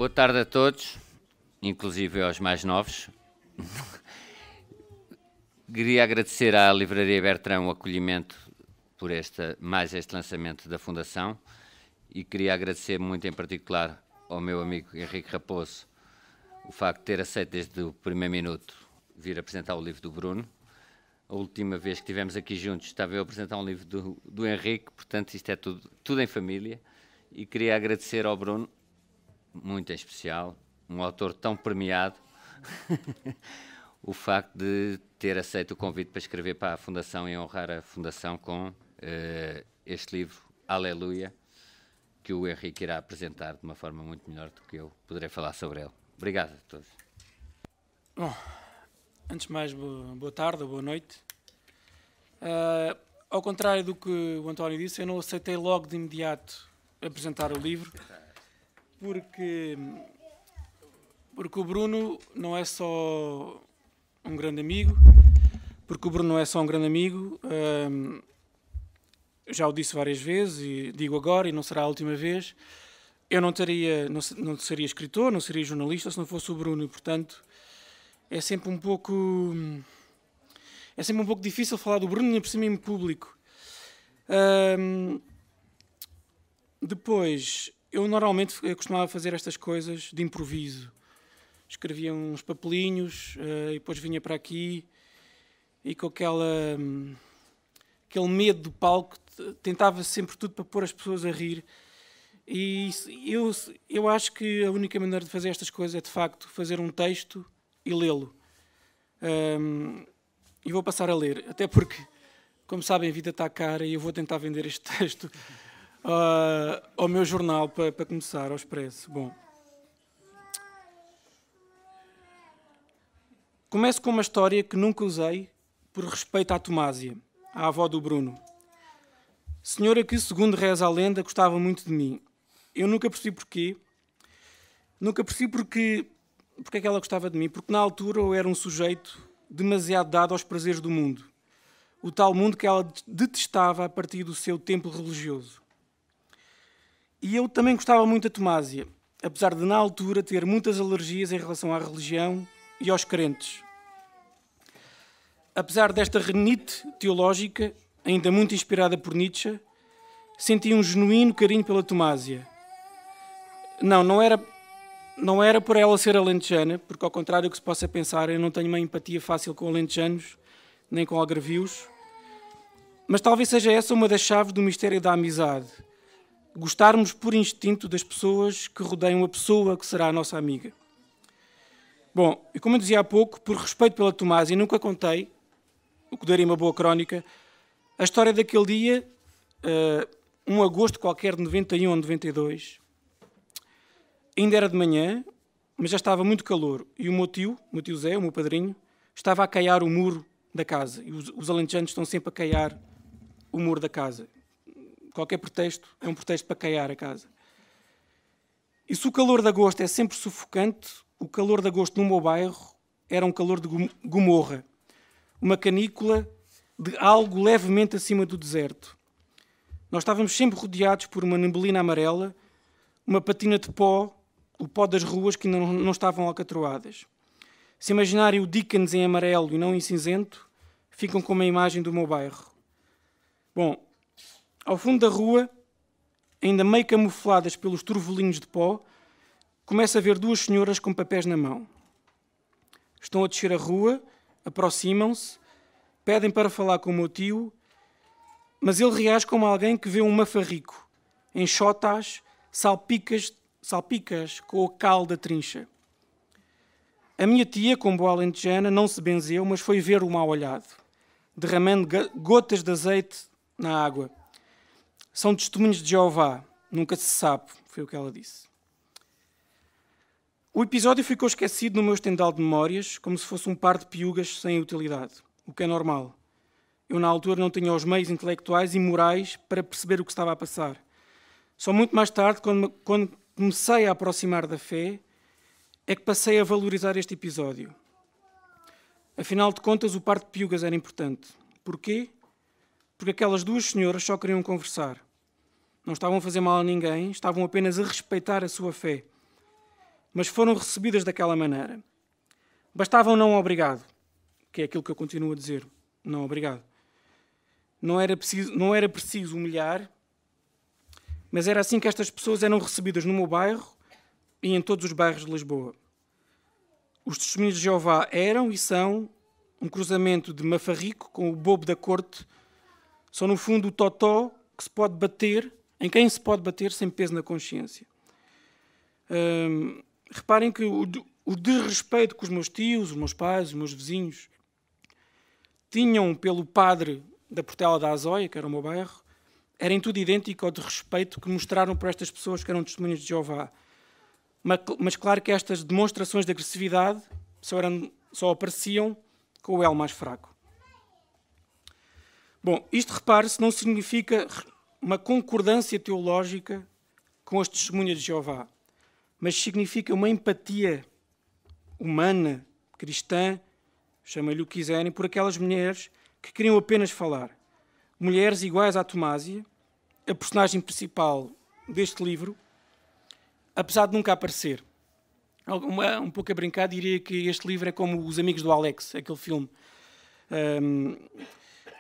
Boa tarde a todos, inclusive aos mais novos. Queria agradecer à Livraria Bertrand o acolhimento por mais este lançamento da Fundação e queria agradecer muito em particular ao meu amigo Henrique Raposo o facto de ter aceito desde o primeiro minuto vir apresentar o livro do Bruno. A última vez que estivemos aqui juntos estava eu a apresentar um livro do Henrique, portanto isto é tudo em família. E queria agradecer ao Bruno, muito em especial, um autor tão premiado, o facto de ter aceito o convite para escrever para a Fundação e honrar a Fundação com este livro, Aleluia, que o Henrique irá apresentar de uma forma muito melhor do que eu poderei falar sobre ele. Obrigado a todos. Bom, antes de mais, boa tarde ou boa noite. Ao contrário do que o António disse, eu não aceitei logo de imediato apresentar o livro, porque o Bruno não é só um grande amigo, já o disse várias vezes e digo agora e não será a última vez, eu não seria escritor, não seria jornalista se não fosse o Bruno e, portanto, é sempre um pouco difícil falar do Bruno, nem por cima em público. Depois, eu normalmente costumava fazer estas coisas de improviso. Escrevia uns papelinhos e depois vinha para aqui e com aquele medo do palco tentava sempre tudo para pôr as pessoas a rir. E eu acho que a única maneira de fazer estas coisas é, de facto, fazer um texto e lê-lo. E vou passar a ler, até porque, como sabem, a vida está cara e eu vou tentar vender este texto ao meu jornal para começar, ao Expresso. Bom, começo com uma história que nunca usei por respeito à Tomásia, a avó do Bruno. Senhora que, segundo reza a lenda, gostava muito de mim. Eu nunca percebi porquê. Nunca percebi porque é que ela gostava de mim. Porque na altura eu era um sujeito demasiado dado aos prazeres do mundo. O tal mundo que ela detestava a partir do seu templo religioso. E eu também gostava muito da Tomásia, apesar de na altura ter muitas alergias em relação à religião e aos crentes. Apesar desta renite teológica, ainda muito inspirada por Nietzsche, senti um genuíno carinho pela Tomásia. Não era por ela ser alentejana, porque ao contrário do que se possa pensar, eu não tenho uma empatia fácil com alentejanos, nem com algarvios, mas talvez seja essa uma das chaves do mistério da amizade. Gostarmos por instinto das pessoas que rodeiam a pessoa que será a nossa amiga. Bom, e como eu dizia há pouco, por respeito pela Tomásia, nunca contei, o que daria uma boa crónica, a história daquele dia, um agosto qualquer de 91 ou 92. Ainda era de manhã, mas já estava muito calor. E o meu tio Zé, o meu padrinho, estava a caiar o muro da casa. E os alentejanos estão sempre a caiar o muro da casa. Qualquer pretexto é um pretexto para caiar a casa. E se o calor de agosto é sempre sufocante, o calor de agosto no meu bairro era um calor de Gomorra. Uma canícula de algo levemente acima do deserto. Nós estávamos sempre rodeados por uma neblina amarela, uma patina de pó, o pó das ruas que ainda não estavam alcatroadas. Se imaginarem o Dickens em amarelo e não em cinzento, ficam com uma imagem do meu bairro. Bom, ao fundo da rua, ainda meio camufladas pelos turvolinhos de pó, começo a ver duas senhoras com papéis na mão. Estão a descer a rua, aproximam-se, pedem para falar com o meu tio, mas ele reage como alguém que vê um mafarrico, enxota-as, salpicas com o cal da trincha. A minha tia, com boa alentejana, não se benzeu, mas foi ver o mal olhado, derramando gotas de azeite na água. São testemunhos de Jeová, nunca se sabe, foi o que ela disse. O episódio ficou esquecido no meu estendal de memórias, como se fosse um par de piugas sem utilidade, o que é normal. Eu, na altura, não tinha os meios intelectuais e morais para perceber o que estava a passar. Só muito mais tarde, quando comecei a aproximar da fé, é que passei a valorizar este episódio. Afinal de contas, o par de piugas era importante. Porquê? Porque aquelas duas senhoras só queriam conversar. Não estavam a fazer mal a ninguém, estavam apenas a respeitar a sua fé. mas foram recebidas daquela maneira. Bastava um não obrigado, que é aquilo que eu continuo a dizer, não obrigado. Não era preciso humilhar, mas era assim que estas pessoas eram recebidas no meu bairro e em todos os bairros de Lisboa. Os testemunhos de Jeová eram e são um cruzamento de mafarrico com o bobo da corte. São, no fundo, o totó que se pode bater, em quem se pode bater sem peso na consciência. Reparem que o desrespeito que os meus tios, os meus pais, os meus vizinhos tinham pelo padre da Portela da Azóia, que era o meu bairro, era em tudo idêntico ao desrespeito que mostraram por estas pessoas que eram testemunhas de Jeová. Mas claro que estas demonstrações de agressividade só apareciam com o elo mais fraco. Bom, isto, repare-se, não significa uma concordância teológica com as testemunhas de Jeová, mas significa uma empatia humana, cristã, chamem-lhe o que quiserem, por aquelas mulheres que queriam apenas falar. Mulheres iguais à Tomásia, a personagem principal deste livro, apesar de nunca aparecer. Um pouco a brincar, diria que este livro é como Os Amigos do Alex, aquele filme.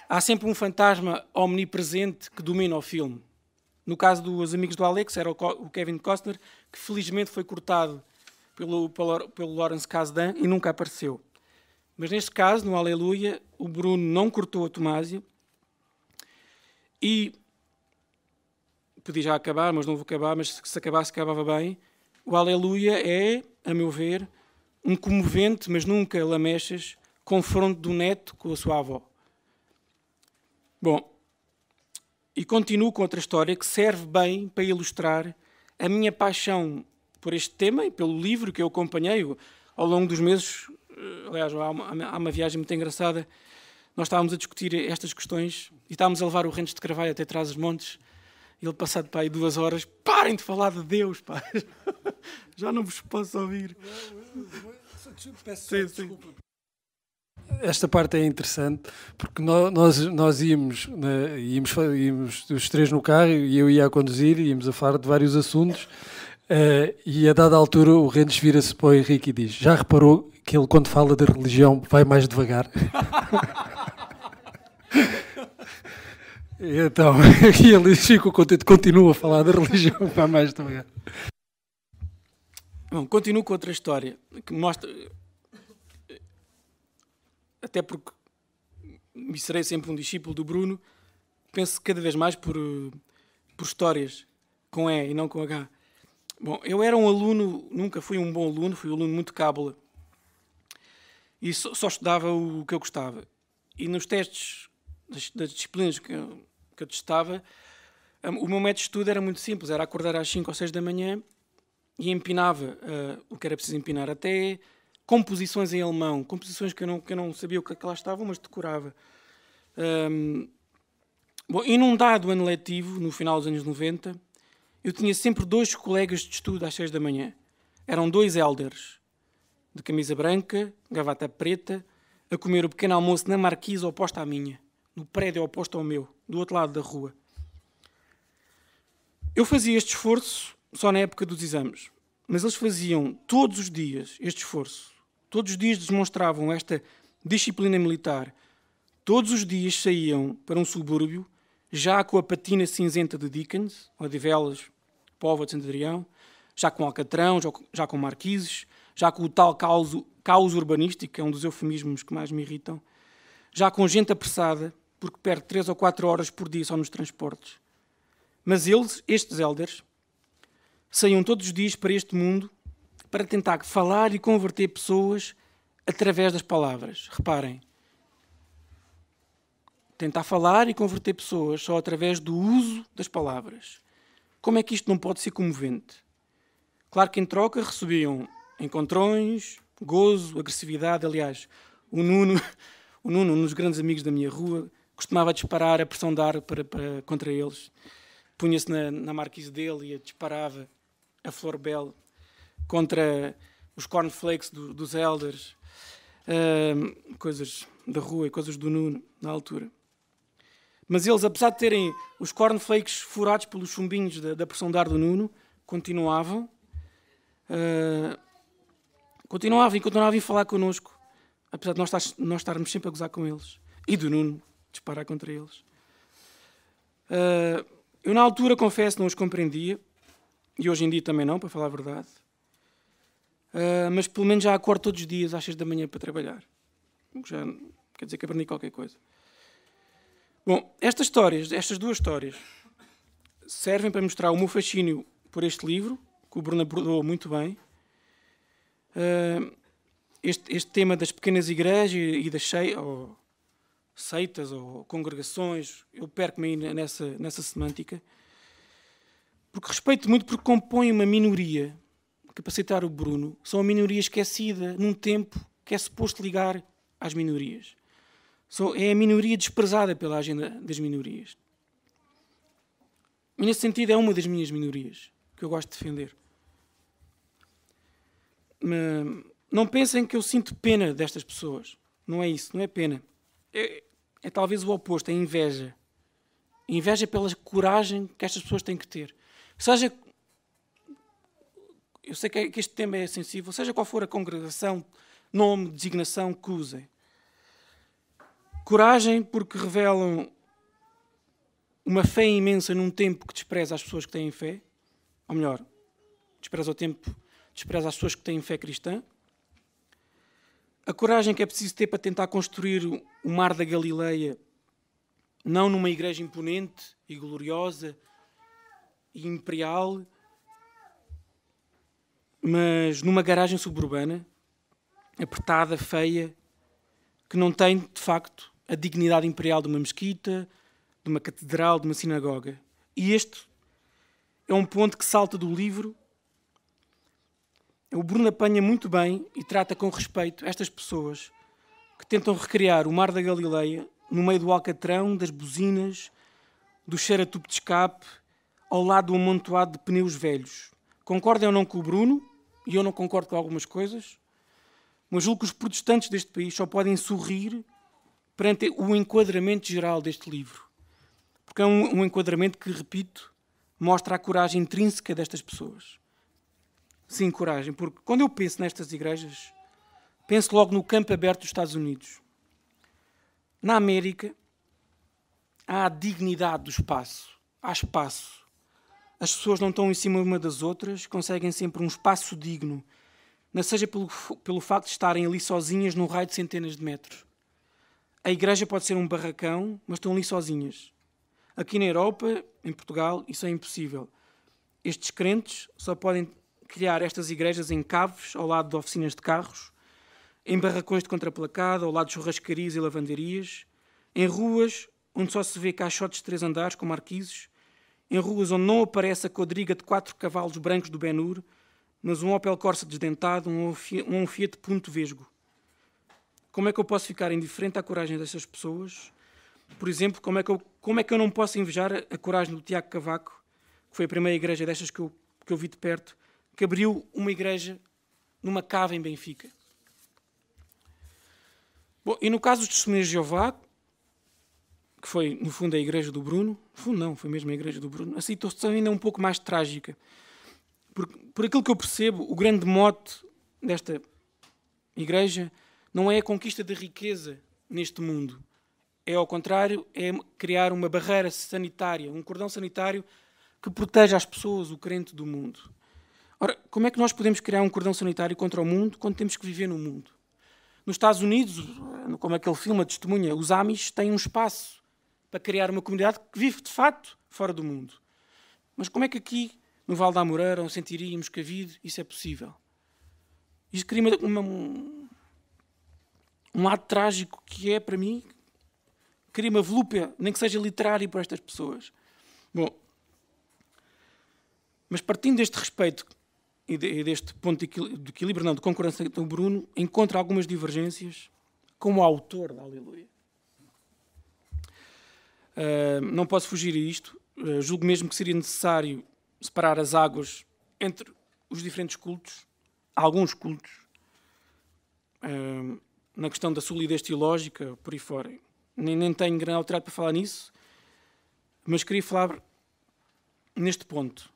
Há sempre um fantasma omnipresente que domina o filme. No caso dos Amigos do Alex, era o Kevin Costner, que felizmente foi cortado pelo Lawrence Kasdan e nunca apareceu. Mas neste caso, no Aleluia, o Bruno não cortou a Tomásia e... podia já acabar, mas não vou acabar, mas se acabasse, acabava bem. O Aleluia é, a meu ver, um comovente, mas nunca lamechas, confronto do neto com a sua avó. Bom, e continuo com outra história que serve bem para ilustrar a minha paixão por este tema e pelo livro que eu acompanhei ao longo dos meses. Aliás, há uma viagem muito engraçada. Nós estávamos a discutir estas questões e estávamos a levar o Rentes de Carvalho até Trás-os-Montes. Ele, passado para aí 2 horas, parem de falar de Deus, pá. Já não vos posso ouvir. Peço desculpa. Esta parte é interessante, porque nós íamos os 3 no carro e eu ia a conduzir, íamos a falar de vários assuntos e a dada altura o Rendes vira-se para o Henrique e diz: já reparou que ele, quando fala da religião, vai mais devagar? Então, e ele ficou contente, continua a falar da religião, vai mais devagar. Bom, continuo com outra história que mostra, até porque me serei sempre um discípulo do Bruno, penso cada vez mais por histórias com E e não com H. Bom, eu era um aluno, nunca fui um bom aluno, fui um aluno muito cábula e só estudava o que eu gostava. E nos testes das disciplinas que eu testava, o meu método de estudo era muito simples, era acordar às 5 ou 6 da manhã e empinava o que era preciso empinar, até composições em alemão, composições que eu não sabia o que é que lá estavam, mas decorava. Bom, e num dado ano letivo, no final dos anos 90, eu tinha sempre 2 colegas de estudo às 6 da manhã. Eram 2 elders, de camisa branca, gravata preta, a comer o pequeno almoço na marquise oposta à minha, no prédio oposto ao meu, do outro lado da rua. Eu fazia este esforço só na época dos exames, mas eles faziam todos os dias este esforço. Todos os dias demonstravam esta disciplina militar. Todos os dias saíam para um subúrbio, já com a patina cinzenta de Dickens, Odivelas, Póvoa de Santo Adrião, já com alcatrão, já com marquises, já com o tal caos urbanístico, que é um dos eufemismos que mais me irritam, já com gente apressada, porque perde 3 ou 4 horas por dia só nos transportes. Mas eles, estes elders, saíam todos os dias para este mundo para tentar falar e converter pessoas através das palavras. Reparem, tentar falar e converter pessoas só através do uso das palavras. Como é que isto não pode ser comovente? Claro que em troca recebiam encontrões, gozo, agressividade. Aliás, o Nuno, um dos grandes amigos da minha rua, costumava disparar a pressão de ar contra eles. Punha-se na marquise dele e disparava a flor bela contra os cornflakes dos elders, coisas da rua e coisas do Nuno, na altura. Mas eles, apesar de terem os cornflakes furados pelos chumbinhos da pressão de ar do Nuno, continuavam continuava a vir falar connosco, apesar de nós estarmos sempre a gozar com eles. E do Nuno disparar contra eles. Eu, na altura, confesso, não os compreendia. E hoje em dia também não, para falar a verdade. Mas pelo menos já acordo todos os dias às 6 da manhã para trabalhar. Já quer dizer que aprendi qualquer coisa. Bom, estas duas histórias, servem para mostrar o meu fascínio por este livro, que o Bruno abordou muito bem. Este tema das pequenas igrejas e das seitas ou congregações, eu perco-me aí nessa semântica, porque respeito muito porque compõe uma minoria, que para citar o Bruno, são a minoria esquecida num tempo que é suposto ligar às minorias. É a minoria desprezada pela agenda das minorias. E nesse sentido é uma das minhas minorias que eu gosto de defender. Não pensem que eu sinto pena destas pessoas. Não é isso, não é pena. É talvez o oposto, é inveja. Inveja pela coragem que estas pessoas têm que ter. Eu sei que este tema é sensível, seja qual for a congregação, nome, designação que usem. Coragem porque revelam uma fé imensa num tempo que despreza as pessoas que têm fé, ou melhor, despreza o tempo, despreza as pessoas que têm fé cristã. A coragem que é preciso ter para tentar construir o mar da Galileia, não numa igreja imponente e gloriosa e imperial, mas numa garagem suburbana, apertada, feia, que não tem, de facto, a dignidade imperial de uma mesquita, de uma catedral, de uma sinagoga. E este é um ponto que salta do livro. O Bruno apanha muito bem e trata com respeito estas pessoas que tentam recriar o Mar da Galileia no meio do alcatrão, das buzinas, do cheiro a tubo de escape, ao lado do amontoado de pneus velhos. Concordem ou não com o Bruno, e eu não concordo com algumas coisas, mas julgo que os protestantes deste país só podem sorrir perante o enquadramento geral deste livro. Porque é um enquadramento que, repito, mostra a coragem intrínseca destas pessoas. Sim, coragem, porque quando eu penso nestas igrejas, penso logo no campo aberto dos Estados Unidos. Na América, há a dignidade do espaço. Há espaço. As pessoas não estão em cima uma das outras, conseguem sempre um espaço digno, não seja pelo facto de estarem ali sozinhas num raio de centenas de metros. A igreja pode ser um barracão, mas estão ali sozinhas. Aqui na Europa, em Portugal, isso é impossível. Estes crentes só podem criar estas igrejas em caves, ao lado de oficinas de carros, em barracões de contraplacada, ao lado de churrascarias e lavanderias, em ruas onde só se vê caixotes de 3 andares com marquises, em ruas onde não aparece a quadriga de 4 cavalos brancos do Ben-Hur, mas um Opel Corsa desdentado, um Fiat Punto Vesgo. Como é que eu posso ficar indiferente à coragem dessas pessoas? Por exemplo, como é que eu não posso invejar a coragem do Tiago Cavaco, que foi a primeira igreja destas que eu vi de perto, que abriu uma igreja numa cava em Benfica. Bom, e no caso dos Testemunhas de Jeová, que foi, no fundo, a igreja do Bruno, no fundo não, foi mesmo a igreja do Bruno, a situação ainda é um pouco mais trágica. Por aquilo que eu percebo, o grande mote desta igreja não é a conquista da riqueza neste mundo. É, ao contrário, é criar uma barreira sanitária, um cordão sanitário que proteja as pessoas, o crente do mundo. Ora, como é que nós podemos criar um cordão sanitário contra o mundo quando temos que viver no mundo? Nos Estados Unidos, como aquele filme a testemunha, os Amish têm um espaço para criar uma comunidade que vive, de facto, fora do mundo. Mas como é que aqui, no Val da Amoreira, ou Sentiria, em Moscavide, isso é possível? Isso cria um lado trágico que é, para mim, cria uma volúpia, nem que seja literária, por estas pessoas. Bom, mas partindo deste respeito e deste ponto de equilíbrio, não, de concordância com o Bruno, encontra algumas divergências com o autor da Aleluia. Não posso fugir a isto. Julgo mesmo que seria necessário separar as águas entre os diferentes cultos, alguns cultos, na questão da solidez teológica, por aí fora. Nem tenho grande autoridade para falar nisso, mas queria falar neste ponto.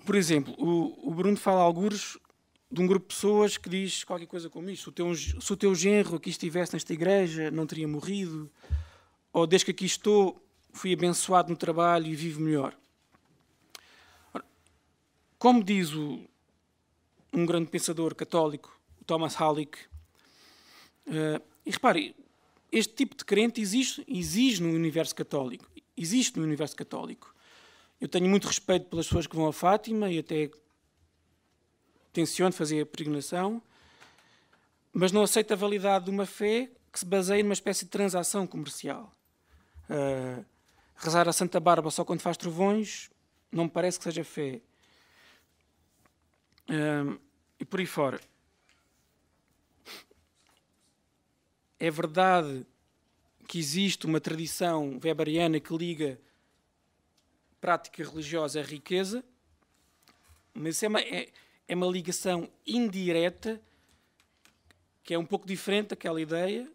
Por exemplo, o Bruno fala algures de um grupo de pessoas que diz qualquer coisa como isto. Se o teu genro aqui estivesse nesta igreja, não teria morrido. Ou desde que aqui estou, fui abençoado no trabalho e vivo melhor. Ora, como diz um grande pensador católico, Thomas Halleck, e repare, este tipo de crente existe no universo católico. Existe no universo católico. Eu tenho muito respeito pelas pessoas que vão a Fátima e até tenciono fazer a peregrinação, mas não aceito a validade de uma fé que se baseia numa espécie de transação comercial. Rezar a Santa Bárbara só quando faz trovões não me parece que seja fé. E por aí fora. É verdade que existe uma tradição weberiana que liga prática religiosa à riqueza, mas isso é uma ligação indireta que é um pouco diferente daquela ideia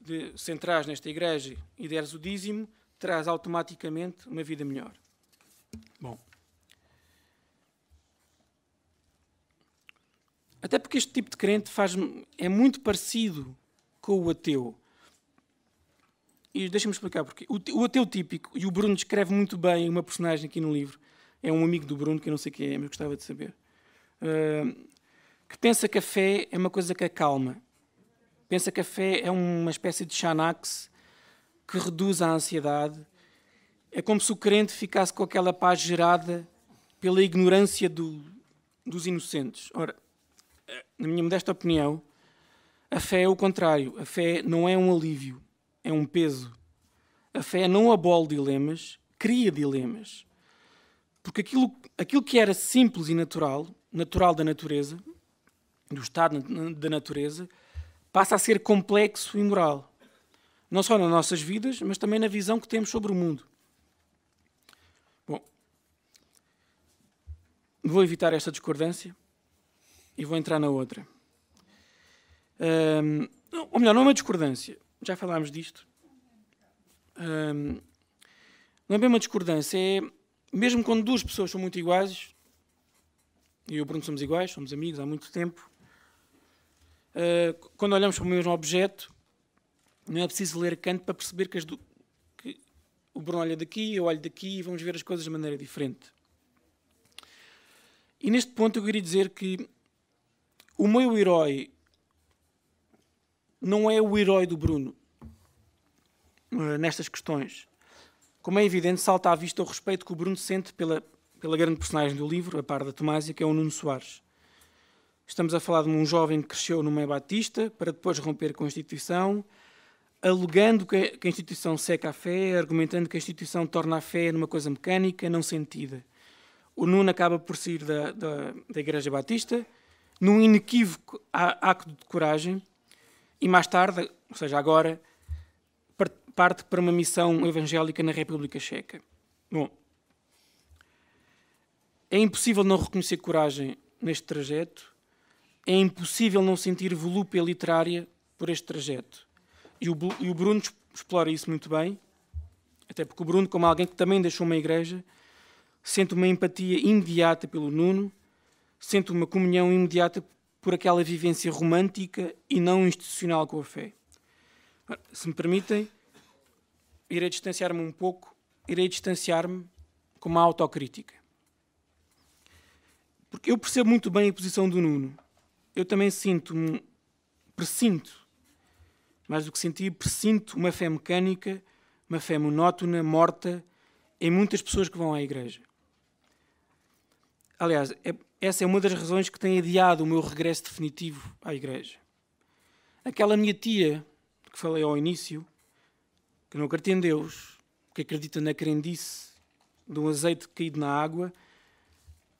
de se entrares nesta igreja e deres o dízimo, terás automaticamente uma vida melhor. Bom. Até porque este tipo de crente é muito parecido com o ateu. E deixa-me explicar porquê. O ateu típico, e o Bruno descreve muito bem uma personagem aqui no livro, é um amigo do Bruno, que eu não sei quem é, mas gostava de saber, que pensa que a fé é uma coisa que acalma. Pensa que a fé é uma espécie de Xanax que reduz a ansiedade. É como se o crente ficasse com aquela paz gerada pela ignorância dos inocentes. Ora, na minha modesta opinião, a fé é o contrário. A fé não é um alívio, é um peso. A fé não abole dilemas, cria dilemas. Porque aquilo que era simples e natural da natureza, do estado da natureza, passa a ser complexo e moral. Não só nas nossas vidas, mas também na visão que temos sobre o mundo. Bom, vou evitar esta discordância e vou entrar na outra. Ou melhor, não é uma discordância. Já falámos disto. Não é bem uma discordância. É, mesmo quando duas pessoas são muito iguais, e eu e o Bruno somos iguais, somos amigos há muito tempo, quando olhamos para o mesmo objeto, não é preciso ler Kant para perceber que o Bruno olha daqui, eu olho daqui e vamos ver as coisas de maneira diferente. E neste ponto eu queria dizer que o meu herói não é o herói do Bruno nestas questões. Como é evidente, salta à vista o respeito que o Bruno sente pela grande personagem do livro, a par da Tomásia, que é o Nuno Soares. Estamos a falar de um jovem que cresceu no meio batista, para depois romper com a instituição, alegando que a instituição seca a fé, argumentando que a instituição torna a fé numa coisa mecânica, não sentida. O Nuno acaba por sair da Igreja Batista, num inequívoco acto de coragem, e mais tarde, ou seja, agora, parte para uma missão evangélica na República Checa. Bom, é impossível não reconhecer coragem neste trajeto, é impossível não sentir volúpia literária por este trajeto. E o Bruno explora isso muito bem, até porque o Bruno, como alguém que também deixou uma igreja, sente uma empatia imediata pelo Nuno, sente uma comunhão imediata por aquela vivência romântica e não institucional com a fé. Se me permitem, irei distanciar-me um pouco, com uma autocrítica. Porque eu percebo muito bem a posição do Nuno. Eu também pressinto, mais do que sentir, pressinto uma fé mecânica, uma fé monótona, morta, em muitas pessoas que vão à igreja. Aliás, essa é uma das razões que tem adiado o meu regresso definitivo à igreja. Aquela minha tia, que falei ao início, que não acredita em Deus, que acredita na crendice de um azeite caído na água,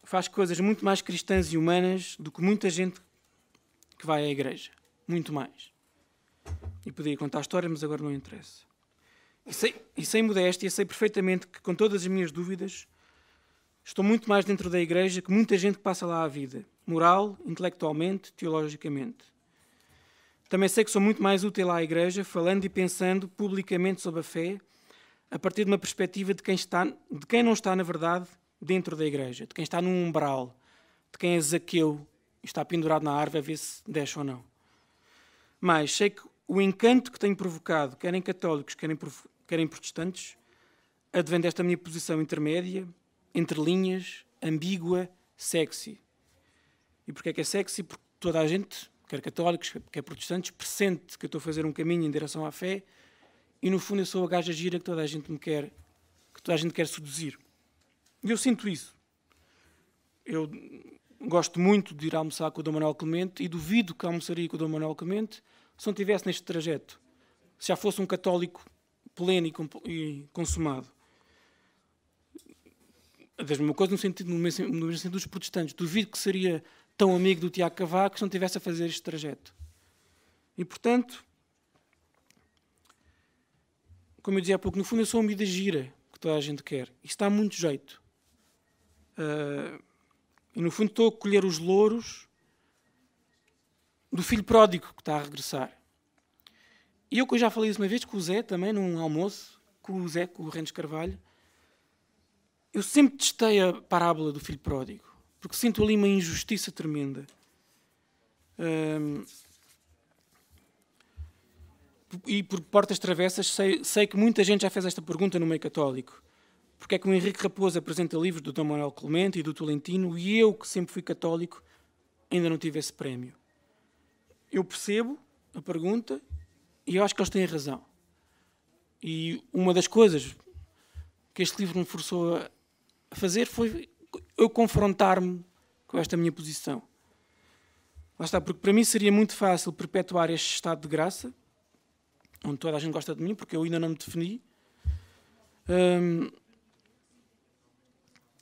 faz coisas muito mais cristãs e humanas do que muita gente que vai à igreja. Muito mais. E podia contar a história, mas agora não interessa. E sem modéstia, sei perfeitamente que, com todas as minhas dúvidas, estou muito mais dentro da igreja que muita gente que passa lá a vida. Moral, intelectualmente, teologicamente. Também sei que sou muito mais útil à igreja, falando e pensando publicamente sobre a fé, a partir de uma perspectiva de quem não está, na verdade, dentro da igreja, de quem está num umbral, de quem é Zaqueu e está pendurado na árvore a ver se desce ou não. Mas sei que o encanto que tenho provocado, querem católicos, querem protestantes, advém desta minha posição intermédia, entre linhas, ambígua, sexy. E porquê é que é sexy? Porque toda a gente, quer católicos, quer protestantes, pressente que eu estou a fazer um caminho em direção à fé e, no fundo, eu sou a gaja gira que toda a gente me quer, que toda a gente quer seduzir. E eu sinto isso. Eu gosto muito de ir almoçar com o Dom Manuel Clemente e duvido que almoçaria com o Dom Manuel Clemente se não estivesse neste trajeto. Se já fosse um católico pleno e consumado. A mesma coisa no mesmo sentido dos protestantes. Duvido que seria tão amigo do Tiago Cavaco se não estivesse a fazer este trajeto. E, portanto, como eu dizia há pouco, no fundo eu sou a amiga gira que toda a gente quer. Isto dá muito jeito. E, no fundo, estou a colher os louros do filho pródigo que está a regressar. E eu já falei isso uma vez com o Zé, também, num almoço, com o Rendes Carvalho. Eu sempre testei a parábola do filho pródigo, porque sinto ali uma injustiça tremenda. E por portas travessas sei que muita gente já fez esta pergunta no meio católico. Porque é que o Henrique Raposo apresenta livros do Dom Manuel Clemente e do Tolentino e eu, que sempre fui católico, ainda não tive esse prémio? Eu percebo a pergunta e eu acho que eles têm razão. E uma das coisas que este livro me forçou a fazer foi eu confrontar-me com esta minha posição. Lá está, porque para mim seria muito fácil perpetuar este estado de graça, onde toda a gente gosta de mim, porque eu ainda não me defini.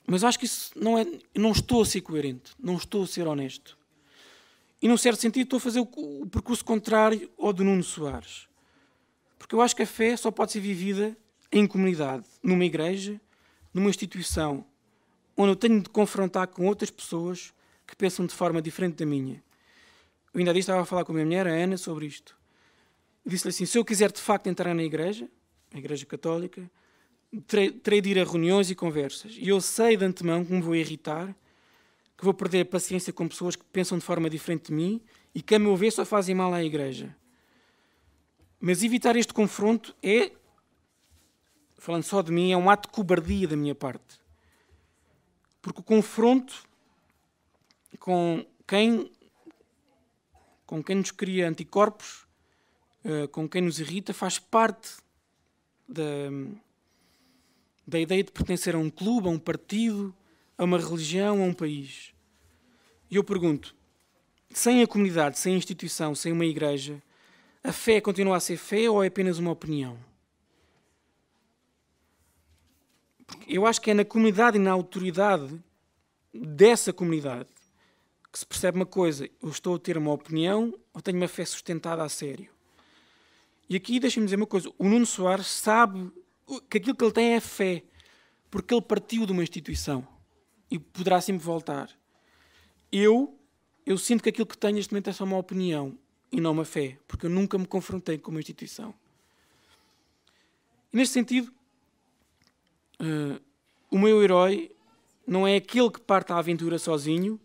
Mas acho que isso não estou a ser coerente, não estou a ser honesto. E, num certo sentido, estou a fazer o percurso contrário ao de Nuno Soares. Porque eu acho que a fé só pode ser vivida em comunidade, numa igreja, numa instituição, onde eu tenho de confrontar com outras pessoas que pensam de forma diferente da minha. Eu ainda estava a falar com a minha mulher, a Ana, sobre isto. E disse-lhe assim, se eu quiser de facto entrar na igreja, a igreja católica, terei de ir a reuniões e conversas. E eu sei de antemão que me vou irritar, que vou perder a paciência com pessoas que pensam de forma diferente de mim e que, a meu ver, só fazem mal à igreja. Mas evitar este confronto é, falando só de mim, é um ato de cobardia da minha parte. Porque o confronto com quem nos cria anticorpos, com quem nos irrita, faz parte da ideia de pertencer a um clube, a um partido, a uma religião, a um país. E eu pergunto, sem a comunidade, sem a instituição, sem uma igreja, a fé continua a ser fé ou é apenas uma opinião? Porque eu acho que é na comunidade e na autoridade dessa comunidade que se percebe uma coisa, eu estou a ter uma opinião ou tenho uma fé sustentada a sério. E aqui deixem-me dizer uma coisa, o Nuno Soares sabe que aquilo que ele tem é fé, porque ele partiu de uma instituição e poderá sempre voltar. Eu sinto que aquilo que tenho neste momento é só uma opinião e não uma fé, porque eu nunca me confrontei com uma instituição. E neste sentido, o meu herói não é aquele que parte à aventura sozinho,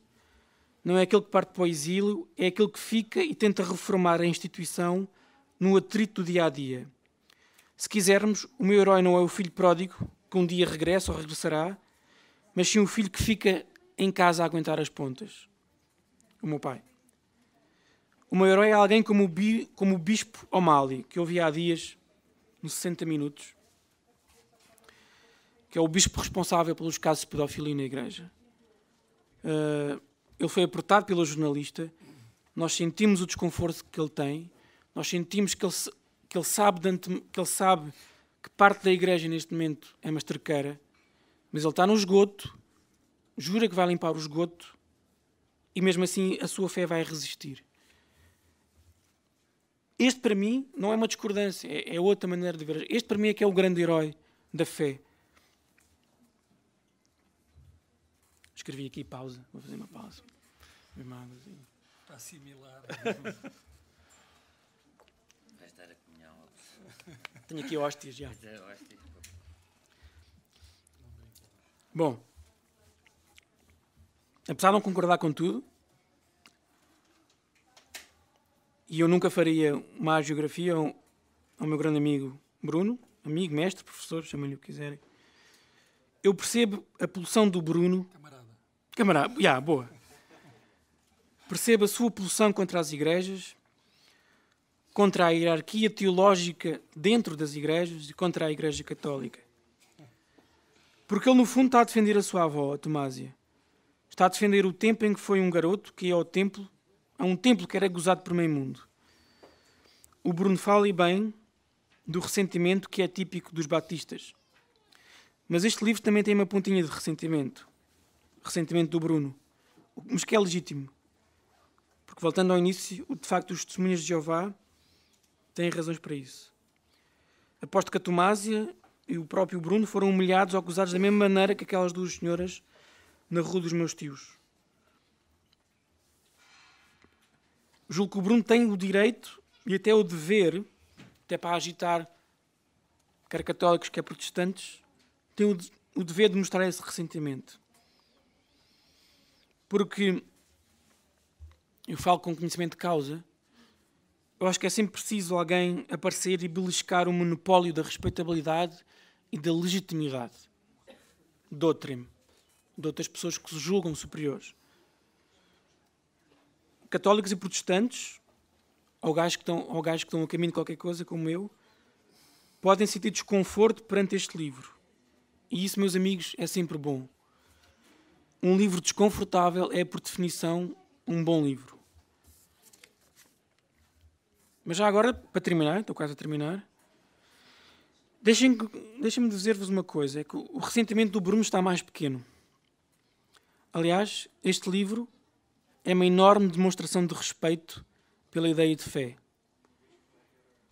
não é aquele que parte para o exílio, é aquele que fica e tenta reformar a instituição no atrito do dia-a-dia. Se quisermos, o meu herói não é o filho pródigo, que um dia regressa ou regressará, mas sim o filho que fica em casa a aguentar as pontas. O meu pai. O meu herói é alguém como o Bispo O'Malley, que eu vi há dias, nos 60 Minutos, que é o bispo responsável pelos casos de pedofilia na igreja. Ele foi apertado pela jornalista, nós sentimos o desconforto que ele tem, nós sentimos que ele sabe que parte da igreja neste momento é uma estrequeira, mas ele está no esgoto, jura que vai limpar o esgoto e mesmo assim a sua fé vai resistir. Este para mim não é uma discordância, é outra maneira de ver. Este para mim é que é o grande herói da fé. Escrevi aqui pausa, vou fazer uma pausa. Para assimilar. Vais dar a comunhão. Tenho aqui hóstias já. Bom, apesar de não concordar com tudo, e eu nunca faria uma hagiografia ao meu grande amigo Bruno, amigo, mestre, professor, chamem-lhe o que quiserem. Eu percebo a pulsão do Bruno. Camarada, boa. Percebo a sua pulsão contra as igrejas, contra a hierarquia teológica dentro das igrejas e contra a Igreja Católica. Porque ele, no fundo, está a defender a sua avó, a Tomásia. Está a defender o tempo em que foi um garoto que ia ao templo, a um templo que era gozado por meio mundo. O Bruno fala e bem do ressentimento que é típico dos batistas. Mas este livro também tem uma pontinha de ressentimento. Ressentimento do Bruno. Mas que é legítimo. Porque, voltando ao início, de facto, os testemunhas de Jeová têm razões para isso. Aposto que a Tomásia e o próprio Bruno foram humilhados ou acusados da mesma maneira que aquelas duas senhoras na Rua dos Meus Tios. Julgo que o Bruno tem o direito e até o dever, até para agitar quer católicos, quer protestantes, tem o dever de mostrar esse ressentimento. Porque eu falo com conhecimento de causa, eu acho que é sempre preciso alguém aparecer e beliscar o monopólio da respeitabilidade e da legitimidade de outrem, de outras pessoas que se julgam superiores. Católicos e protestantes, ou gajos que estão a caminho de qualquer coisa, como eu, podem sentir desconforto perante este livro. E isso, meus amigos, é sempre bom. Um livro desconfortável é, por definição, um bom livro. Mas já agora, para terminar, estou quase a terminar, deixem-me dizer-vos uma coisa, é que o ressentimento do Bruno está mais pequeno. Aliás, este livro é uma enorme demonstração de respeito pela ideia de fé.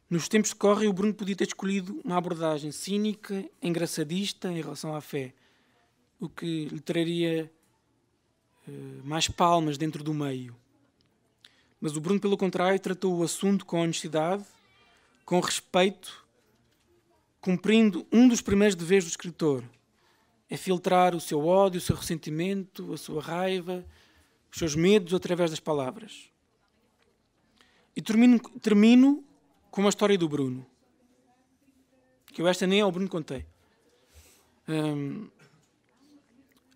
Nos tempos que correm, o Bruno podia ter escolhido uma abordagem cínica, engraçadista em relação à fé, o que lhe traria mais palmas dentro do meio. Mas o Bruno, pelo contrário, tratou o assunto com honestidade, com respeito, cumprindo um dos primeiros deveres do escritor, é filtrar o seu ódio, o seu ressentimento, a sua raiva, os seus medos através das palavras. E termino com uma história do Bruno, que eu esta nem ao Bruno contei.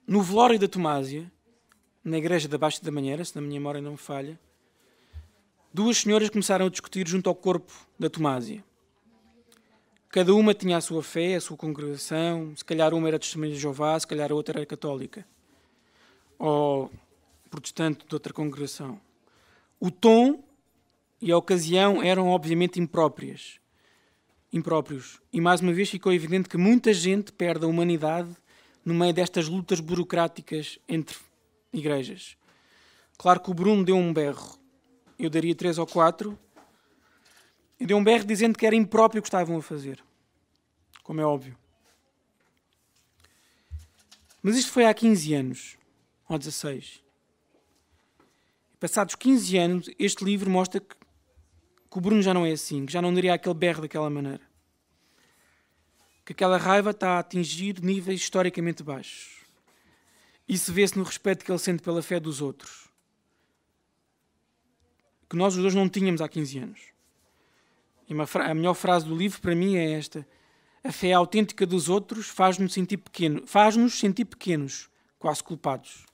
No velório da Tomásia, na igreja da Baixa da Manheira, se na minha memória não me falha, duas senhoras começaram a discutir junto ao corpo da Tomásia. Cada uma tinha a sua fé, a sua congregação, se calhar uma era testemunha de Jeová, se calhar a outra era católica, ou protestante de outra congregação. O tom e a ocasião eram obviamente impróprios. E mais uma vez ficou evidente que muita gente perde a humanidade no meio destas lutas burocráticas entre igrejas. Claro que o Bruno deu um berro. Eu daria 3 ou 4. E deu um berro dizendo que era impróprio o que estavam a fazer. Como é óbvio. Mas isto foi há 15 anos. Ou 16. Passados 15 anos, este livro mostra que o Bruno já não é assim, que já não daria aquele berro daquela maneira. Que aquela raiva está a atingir níveis historicamente baixos. Isso vê-se no respeito que ele sente pela fé dos outros. Que nós os dois não tínhamos há 15 anos. E a melhor frase do livro para mim é esta: a fé autêntica dos outros faz-nos sentir pequenos, quase culpados.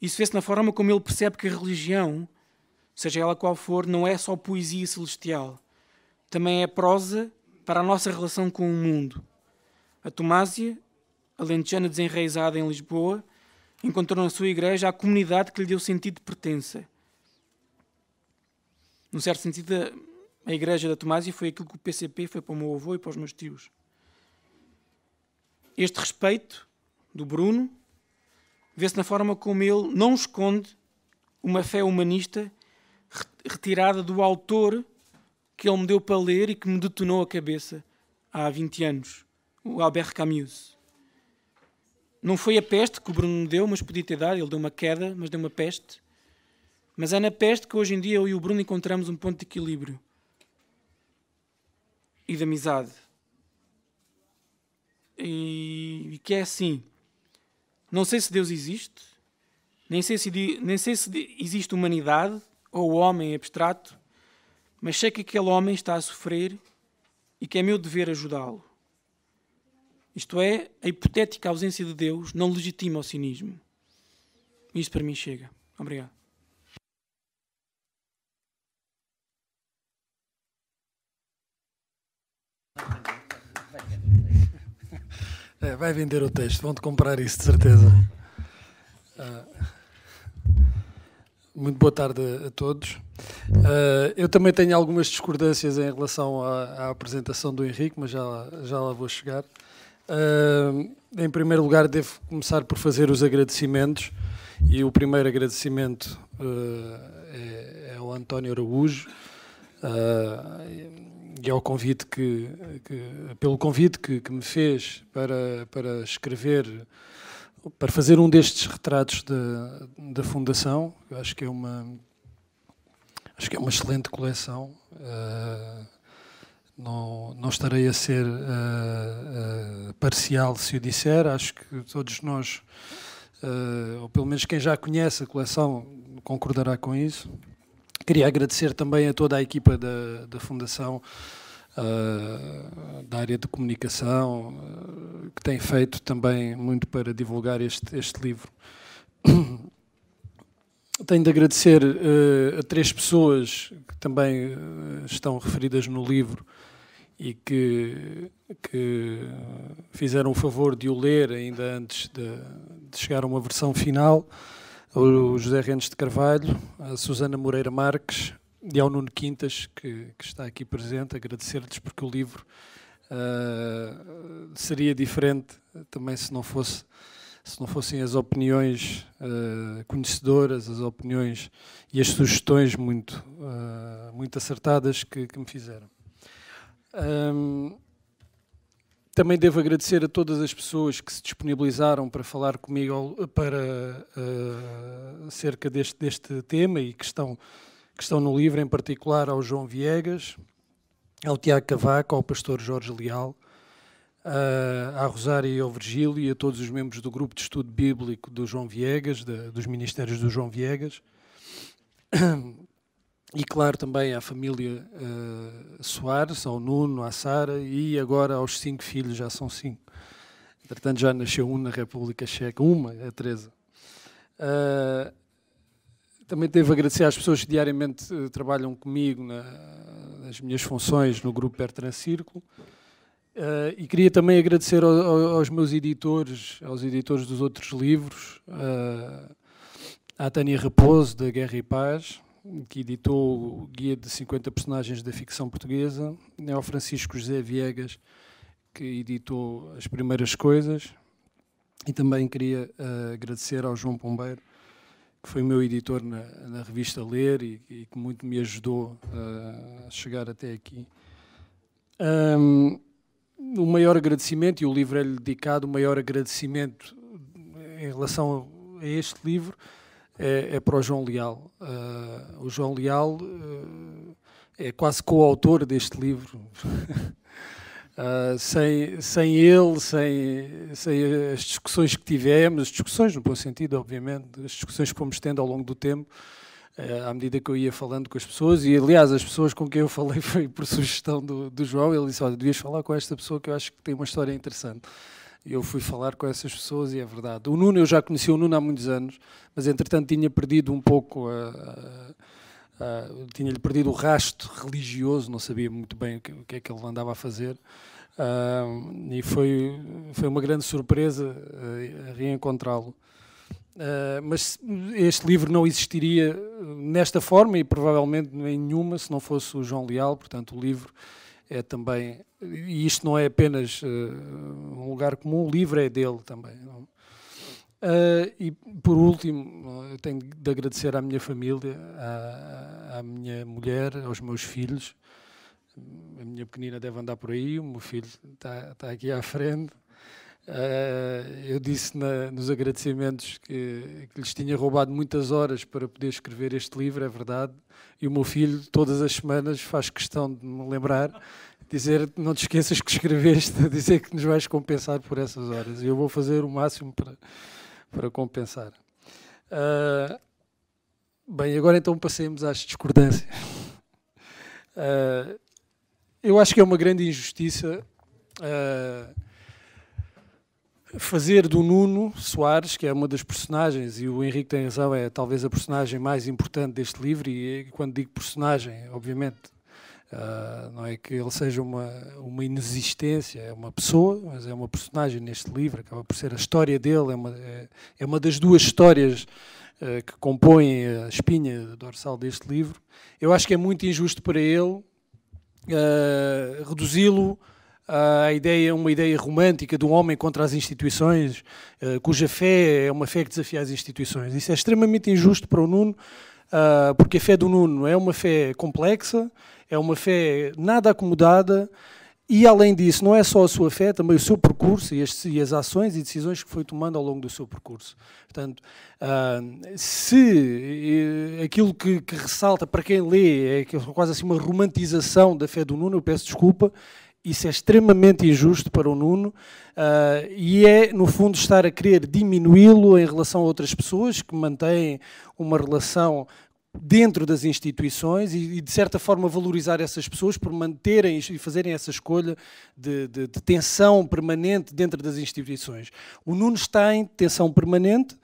Isso vê-se na forma como ele percebe que a religião, seja ela qual for, não é só poesia celestial. Também é prosa para a nossa relação com o mundo. A Tomásia, alentejana desenraizada em Lisboa, encontrou na sua igreja a comunidade que lhe deu sentido de pertença. Num certo sentido, a igreja da Tomásia foi aquilo que o PCP foi para o meu avô e para os meus tios. Este respeito do Bruno vê-se na forma como ele não esconde uma fé humanista retirada do autor que ele me deu para ler e que me detonou a cabeça há 20 anos, o Albert Camus. Não foi a peste que o Bruno me deu, mas podia ter dado. Ele deu uma queda, mas deu uma peste. Mas é na peste que hoje em dia eu e o Bruno encontramos um ponto de equilíbrio e de amizade. E que é assim: não sei se Deus existe, nem sei se existe humanidade ou o homem abstrato, mas sei que aquele homem está a sofrer e que é meu dever ajudá-lo. Isto é, a hipotética ausência de Deus não legitima o cinismo. Isto para mim chega. Obrigado. Vai vender o texto, vão-te comprar isso, de certeza. Muito boa tarde a todos. Eu também tenho algumas discordâncias em relação à apresentação do Henrique, mas já lá vou chegar. Em primeiro lugar, devo começar por fazer os agradecimentos, e o primeiro agradecimento é ao António Araújo, e ao convite pelo convite que me fez para escrever, para fazer um destes retratos da Fundação. Eu acho que é uma excelente coleção. Não estarei a ser parcial se o disser. Acho que todos nós, ou pelo menos quem já conhece a coleção, concordará com isso. Queria agradecer também a toda a equipa da Fundação, da área de comunicação, que tem feito também muito para divulgar este livro. Tenho de agradecer a 3 pessoas que também estão referidas no livro e que fizeram o favor de o ler ainda antes de chegar a uma versão final: o José Rentes de Carvalho, a Susana Moreira Marques e ao Nuno Quintas, que está aqui presente. Agradecer-lhes, porque o livro seria diferente também se não fossem as opiniões conhecedoras, as opiniões e as sugestões muito acertadas que me fizeram. Também devo agradecer a todas as pessoas que se disponibilizaram para falar comigo acerca deste tema e que estão no livro, em particular ao João Viegas, ao Tiago Cavaco, ao pastor Jorge Leal, à Rosária e ao Virgílio e a todos os membros do grupo de estudo bíblico do João Viegas, dos Ministérios do João Viegas. E, claro, também à família Soares, ao Nuno, à Sara e agora aos 5 filhos, já são 5. Entretanto, já nasceu um na República Checa, a Teresa. Também devo agradecer às pessoas que diariamente trabalham comigo nas minhas funções no Grupo Bertrand Círculo. E queria também agradecer aos meus editores, aos editores dos outros livros, à Tânia Raposo, da Guerra e Paz, que editou o Guia de 50 Personagens da Ficção Portuguesa, e ao Francisco José Viegas, que editou As Primeiras Coisas, e também queria agradecer ao João Pombeiro, que foi meu editor na revista Ler e que muito me ajudou a chegar até aqui. O maior agradecimento, e o livro é-lhe dedicado, o maior agradecimento em relação a este livro é para o João Leal. O João Leal é quase coautor deste livro. Sem ele, sem as discussões que tivemos, discussões no bom sentido, obviamente, as discussões que fomos tendo ao longo do tempo, à medida que eu ia falando com as pessoas, e aliás as pessoas com quem eu falei foi por sugestão do João. Ele disse: olha, devias falar com esta pessoa que eu acho que tem uma história interessante. E eu fui falar com essas pessoas e é verdade. O Nuno, eu já conheci o Nuno há muitos anos, mas entretanto tinha perdido um pouco tinha-lhe perdido o rastro religioso, não sabia muito bem o que é que ele andava a fazer, e foi uma grande surpresa reencontrá-lo. Mas este livro não existiria nesta forma e provavelmente em nenhuma se não fosse o João Leal. Portanto, o livro é também, e isto não é apenas um lugar comum, o livro é dele também. E por último, eu tenho de agradecer à minha família, à minha mulher, aos meus filhos. A minha pequenina deve andar por aí, o meu filho está aqui à frente. Eu disse nos agradecimentos que lhes tinha roubado muitas horas para poder escrever este livro, é verdade. E o meu filho, todas as semanas, faz questão de me lembrar, dizer: não te esqueças que escreveste, dizer que nos vais compensar por essas horas. E eu vou fazer o máximo para compensar. Bem, agora então passemos às discordâncias. Eu acho que é uma grande injustiça fazer do Nuno Soares, que é uma das personagens, e o Henrique tem razão, é talvez a personagem mais importante deste livro, e quando digo personagem, obviamente, não é que ele seja uma inexistência, é uma pessoa, mas é uma personagem neste livro, acaba por ser a história dele, é uma das duas histórias que compõem a espinha dorsal deste livro. Eu acho que é muito injusto para ele reduzi-lo a uma ideia romântica de um homem contra as instituições, cuja fé é uma fé que desafia as instituições. Isso é extremamente injusto para o Nuno, porque a fé do Nuno é uma fé complexa, é uma fé nada acomodada, e além disso, não é só a sua fé, também o seu percurso e as ações e decisões que foi tomando ao longo do seu percurso. Portanto, se aquilo que ressalta para quem lê é quase assim uma romantização da fé do Nuno, eu peço desculpa, isso é extremamente injusto para o Nuno e é, no fundo, estar a querer diminuí-lo em relação a outras pessoas que mantêm uma relação dentro das instituições e, de certa forma, valorizar essas pessoas por manterem e fazerem essa escolha de tensão permanente dentro das instituições. O Nuno está em tensão permanente,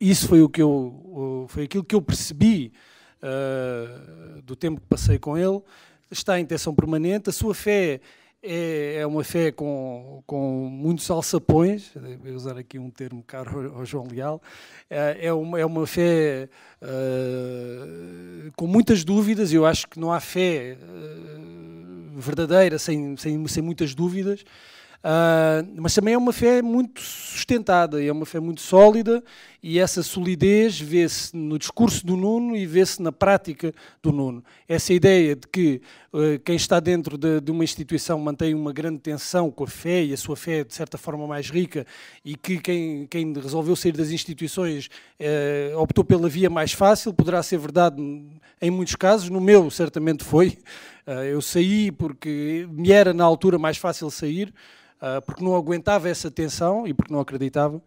isso foi aquilo que eu percebi do tempo que passei com ele, está em tensão permanente, a sua fé é uma fé com muitos alçapões, vou usar aqui um termo caro ao João Leal, é uma fé com muitas dúvidas. Eu acho que não há fé verdadeira sem muitas dúvidas, mas também é uma fé muito sustentada, é uma fé muito sólida, e essa solidez vê-se no discurso do Nuno e vê-se na prática do Nuno. Essa ideia de que quem está dentro de uma instituição mantém uma grande tensão com a fé, e a sua fé é de certa forma mais rica, e que quem resolveu sair das instituições optou pela via mais fácil, poderá ser verdade em muitos casos, no meu certamente foi. Eu saí porque me era na altura mais fácil sair, porque não aguentava essa tensão e porque não acreditava,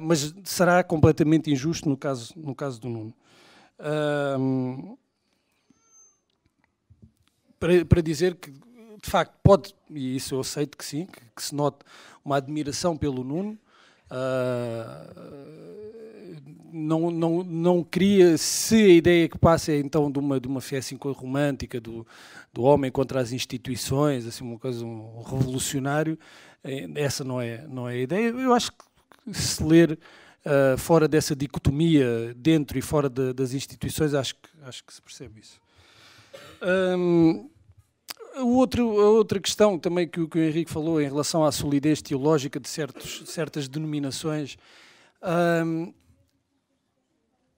mas será completamente injusto no caso do Nuno. Para dizer que, de facto, pode, e isso eu aceito que sim, que se note uma admiração pelo Nuno, não cria, se a ideia que passa é então de uma fé assim romântica do homem contra as instituições, assim uma coisa, um revolucionário, essa não é a ideia. Eu acho que se ler fora dessa dicotomia, dentro e fora das instituições, acho que se percebe isso. A outra questão também que o Henrique falou em relação à solidez teológica de certas denominações,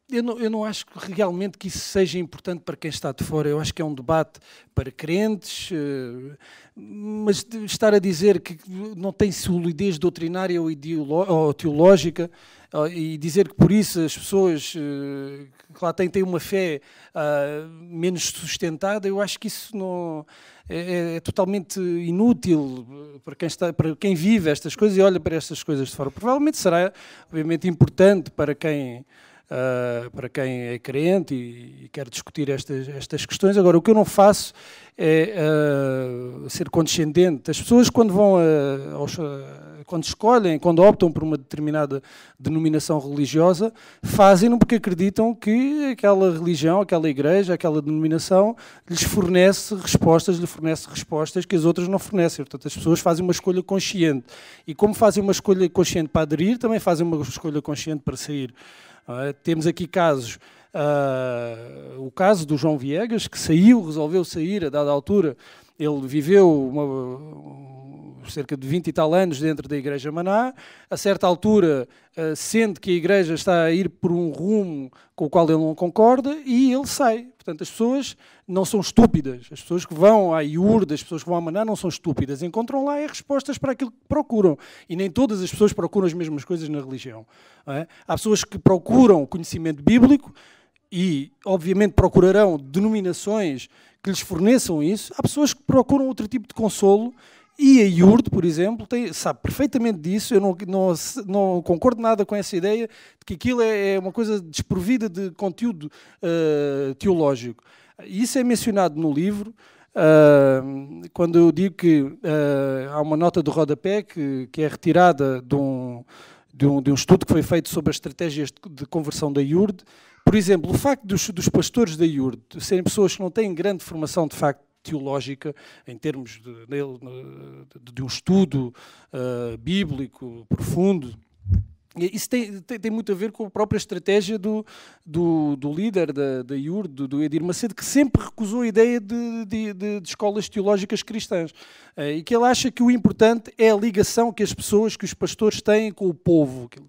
eu não acho realmente que isso seja importante para quem está de fora. Eu acho que é um debate para crentes, mas estar a dizer que não tem solidez doutrinária ou teológica, e dizer que por isso as pessoas que lá têm uma fé menos sustentada, eu acho que isso não é totalmente inútil para quem vive estas coisas e olha para estas coisas de fora. Provavelmente será, obviamente, importante para quem é crente e quer discutir estas questões. Agora, o que eu não faço é ser condescendente. As pessoas, quando escolhem, quando optam por uma determinada denominação religiosa, fazem-no porque acreditam que aquela religião, aquela igreja, aquela denominação lhes fornece respostas que as outras não fornecem. Portanto, as pessoas fazem uma escolha consciente. E como fazem uma escolha consciente para aderir, também fazem uma escolha consciente para sair. Temos aqui casos, o caso do João Viegas, que resolveu sair a dada altura. Ele viveu cerca de 20 e tal anos dentro da Igreja Maná. A certa altura sente que a Igreja está a ir por um rumo com o qual ele não concorda e ele sai. Portanto, as pessoas não são estúpidas. As pessoas que vão à IURD, as pessoas que vão à Maná não são estúpidas. Encontram lá respostas para aquilo que procuram. E nem todas as pessoas procuram as mesmas coisas na religião. Não é? Há pessoas que procuram conhecimento bíblico e, obviamente, procurarão denominações que lhes forneçam isso. Há pessoas que procuram outro tipo de consolo E a IURD, por exemplo, sabe perfeitamente disso. Eu não concordo nada com essa ideia de que aquilo é uma coisa desprovida de conteúdo teológico. Isso é mencionado no livro, quando eu digo que há uma nota de rodapé que é retirada de um estudo que foi feito sobre as estratégias de conversão da IURD. Por exemplo, o facto dos pastores da IURD serem pessoas que não têm grande formação, de facto, teológica, em termos de um estudo bíblico profundo. Isso tem muito a ver com a própria estratégia do líder da IURD, do Edir Macedo, que sempre recusou a ideia de escolas teológicas cristãs. E que ele acha que o importante é a ligação que os pastores têm com o povo, que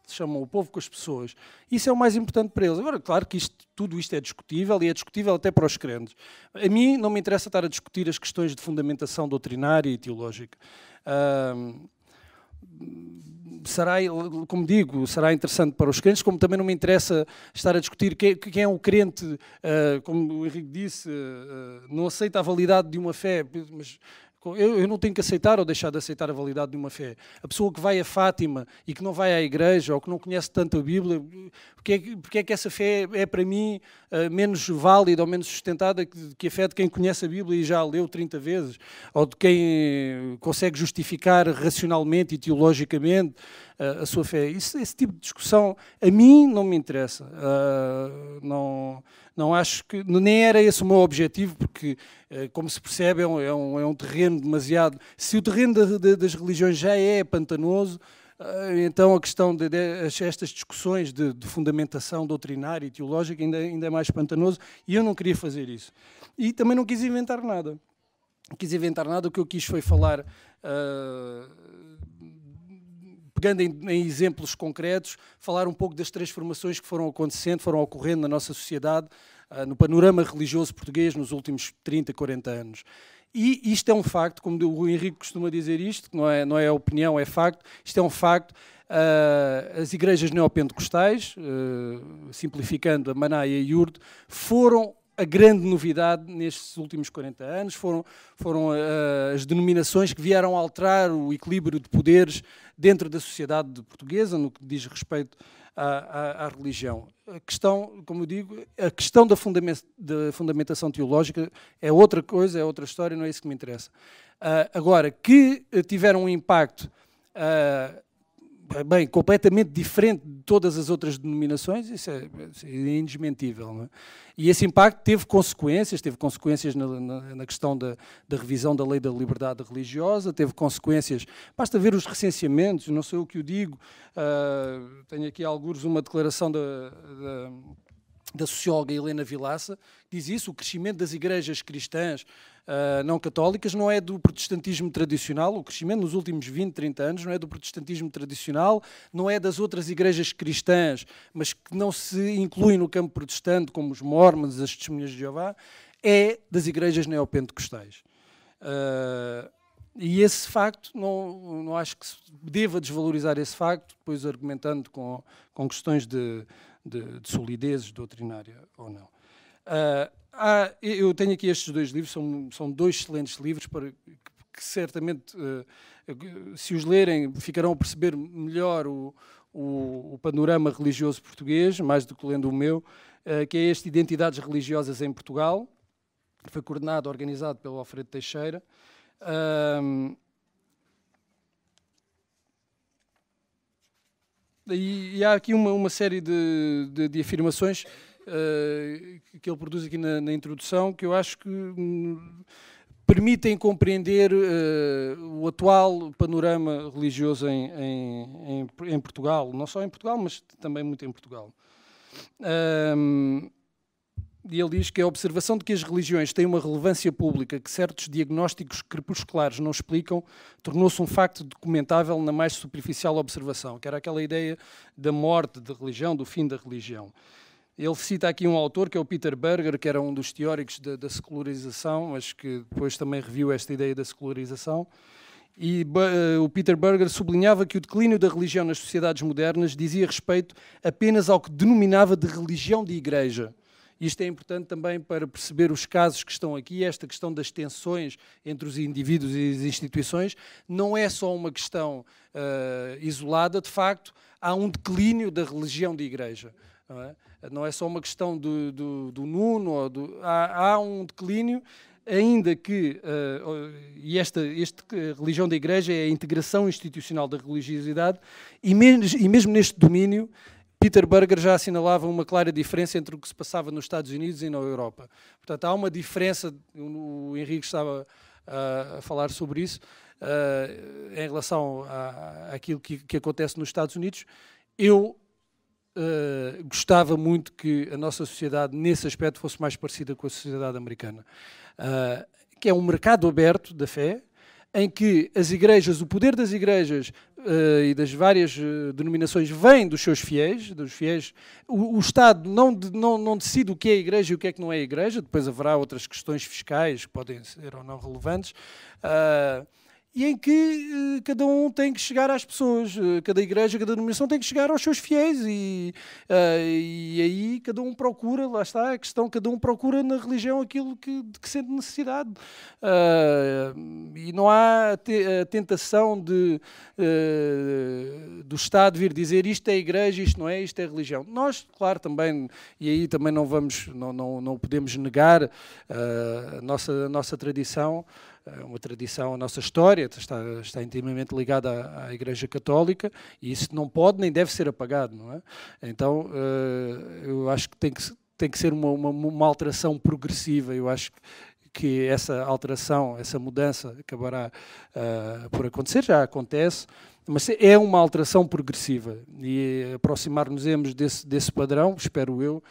se chamam o povo com as pessoas. Isso é o mais importante para eles. Agora, claro que tudo isto é discutível, e é discutível até para os crentes. A mim não me interessa estar a discutir as questões de fundamentação doutrinária e teológica. Como digo, será interessante para os crentes, como também não me interessa estar a discutir quem é o crente, como o Henrique disse, não aceita a validade de uma fé, mas eu não tenho que aceitar ou deixar de aceitar a validade de uma fé. A pessoa que vai a Fátima e que não vai à igreja ou que não conhece tanto a Bíblia, porque é que essa fé é para mim menos válida ou menos sustentada que a fé de quem conhece a Bíblia e já a leu 30 vezes, ou de quem consegue justificar racionalmente e teologicamente a sua fé? Esse tipo de discussão a mim não me interessa. Não acho que... Nem era esse o meu objetivo, porque, como se percebe, é um terreno demasiado... Se o terreno das religiões já é pantanoso, então a questão estas discussões de fundamentação doutrinária e teológica ainda é mais pantanoso, e eu não queria fazer isso. E também não quis inventar nada. Não quis inventar nada, o que eu quis foi falar... pegando em exemplos concretos, falar um pouco das transformações que foram acontecendo, foram ocorrendo na nossa sociedade, no panorama religioso português nos últimos 30, 40 anos. E isto é um facto, como o Henrique costuma dizer isto, que não é opinião, é facto, isto é um facto. As igrejas neopentecostais, simplificando a Maná e a IURD, foram a grande novidade nestes últimos 40 anos, foram as denominações que vieram alterar o equilíbrio de poderes dentro da sociedade portuguesa, no que diz respeito à religião. A questão, como eu digo, a questão da fundamentação teológica é outra coisa, é outra história, não é isso que me interessa. Agora, que tiveram um impacto completamente diferente de todas as outras denominações, isso é indesmentível, não é? E esse impacto teve consequências na questão da revisão da lei da liberdade religiosa, teve consequências, basta ver os recenseamentos, não sou eu que o digo, tenho aqui alguns uma declaração da socióloga Helena Vilaça, que diz isso: o crescimento das igrejas cristãs não católicas não é do protestantismo tradicional, o crescimento nos últimos 20, 30 anos não é do protestantismo tradicional, não é das outras igrejas cristãs, mas que não se incluem no campo protestante, como os mormons, as testemunhas de Jeová, é das igrejas neopentecostais. E esse facto, não acho que se deva desvalorizar esse facto, depois argumentando com questões de solidez doutrinária ou não. Eu tenho aqui estes dois livros, são dois excelentes livros que certamente, se os lerem, ficarão a perceber melhor o panorama religioso português, mais do que lendo o meu, que é este Identidades Religiosas em Portugal, que foi coordenado, organizado pelo Alfredo Teixeira. E há aqui uma série de afirmações que ele produz aqui na introdução, que eu acho que permitem compreender o atual panorama religioso em Portugal, não só em Portugal, mas também muito em Portugal. E ele diz que a observação de que as religiões têm uma relevância pública que certos diagnósticos crepusculares não explicam tornou-se um facto documentável na mais superficial observação, que era aquela ideia da morte da religião, do fim da religião. Ele cita aqui um autor, que é o Peter Berger, que era um dos teóricos da secularização, mas que depois também reviu esta ideia da secularização. E o Peter Berger sublinhava que o declínio da religião nas sociedades modernas dizia respeito apenas ao que denominava de religião de igreja. Isto é importante também para perceber os casos que estão aqui. Esta questão das tensões entre os indivíduos e as instituições não é só uma questão isolada. De facto, há um declínio da religião da Igreja. Não é só uma questão do Nuno. Há um declínio, ainda que esta religião da Igreja é a integração institucional da religiosidade, e mesmo neste domínio, Peter Berger já assinalava uma clara diferença entre o que se passava nos Estados Unidos e na Europa. Portanto, há uma diferença, o Henrique estava a falar sobre isso, em relação àquilo que acontece nos Estados Unidos. Eu gostava muito que a nossa sociedade, nesse aspecto, fosse mais parecida com a sociedade americana, que é um mercado aberto da fé, em que as igrejas, o poder das igrejas e das várias denominações vem dos seus fiéis, o Estado não decide o que é a igreja e o que é que não é a igreja, depois haverá outras questões fiscais que podem ser ou não relevantes, e em que cada um tem que chegar às pessoas, cada igreja, cada denominação tem que chegar aos seus fiéis, e aí cada um procura, lá está a questão, cada um procura na religião aquilo de que sente necessidade. E não há a tentação do Estado vir dizer isto é a igreja, isto não é, isto é religião. Nós, claro, também, e aí também não podemos negar a nossa tradição, uma tradição, a nossa história está intimamente ligada à Igreja Católica, e isso não pode nem deve ser apagado, não é? Então, eu acho que tem que ser uma alteração progressiva. Eu acho que essa alteração, essa mudança acabará por acontecer, já acontece, mas é uma alteração progressiva, e aproximar-nos-emos desse padrão, espero eu.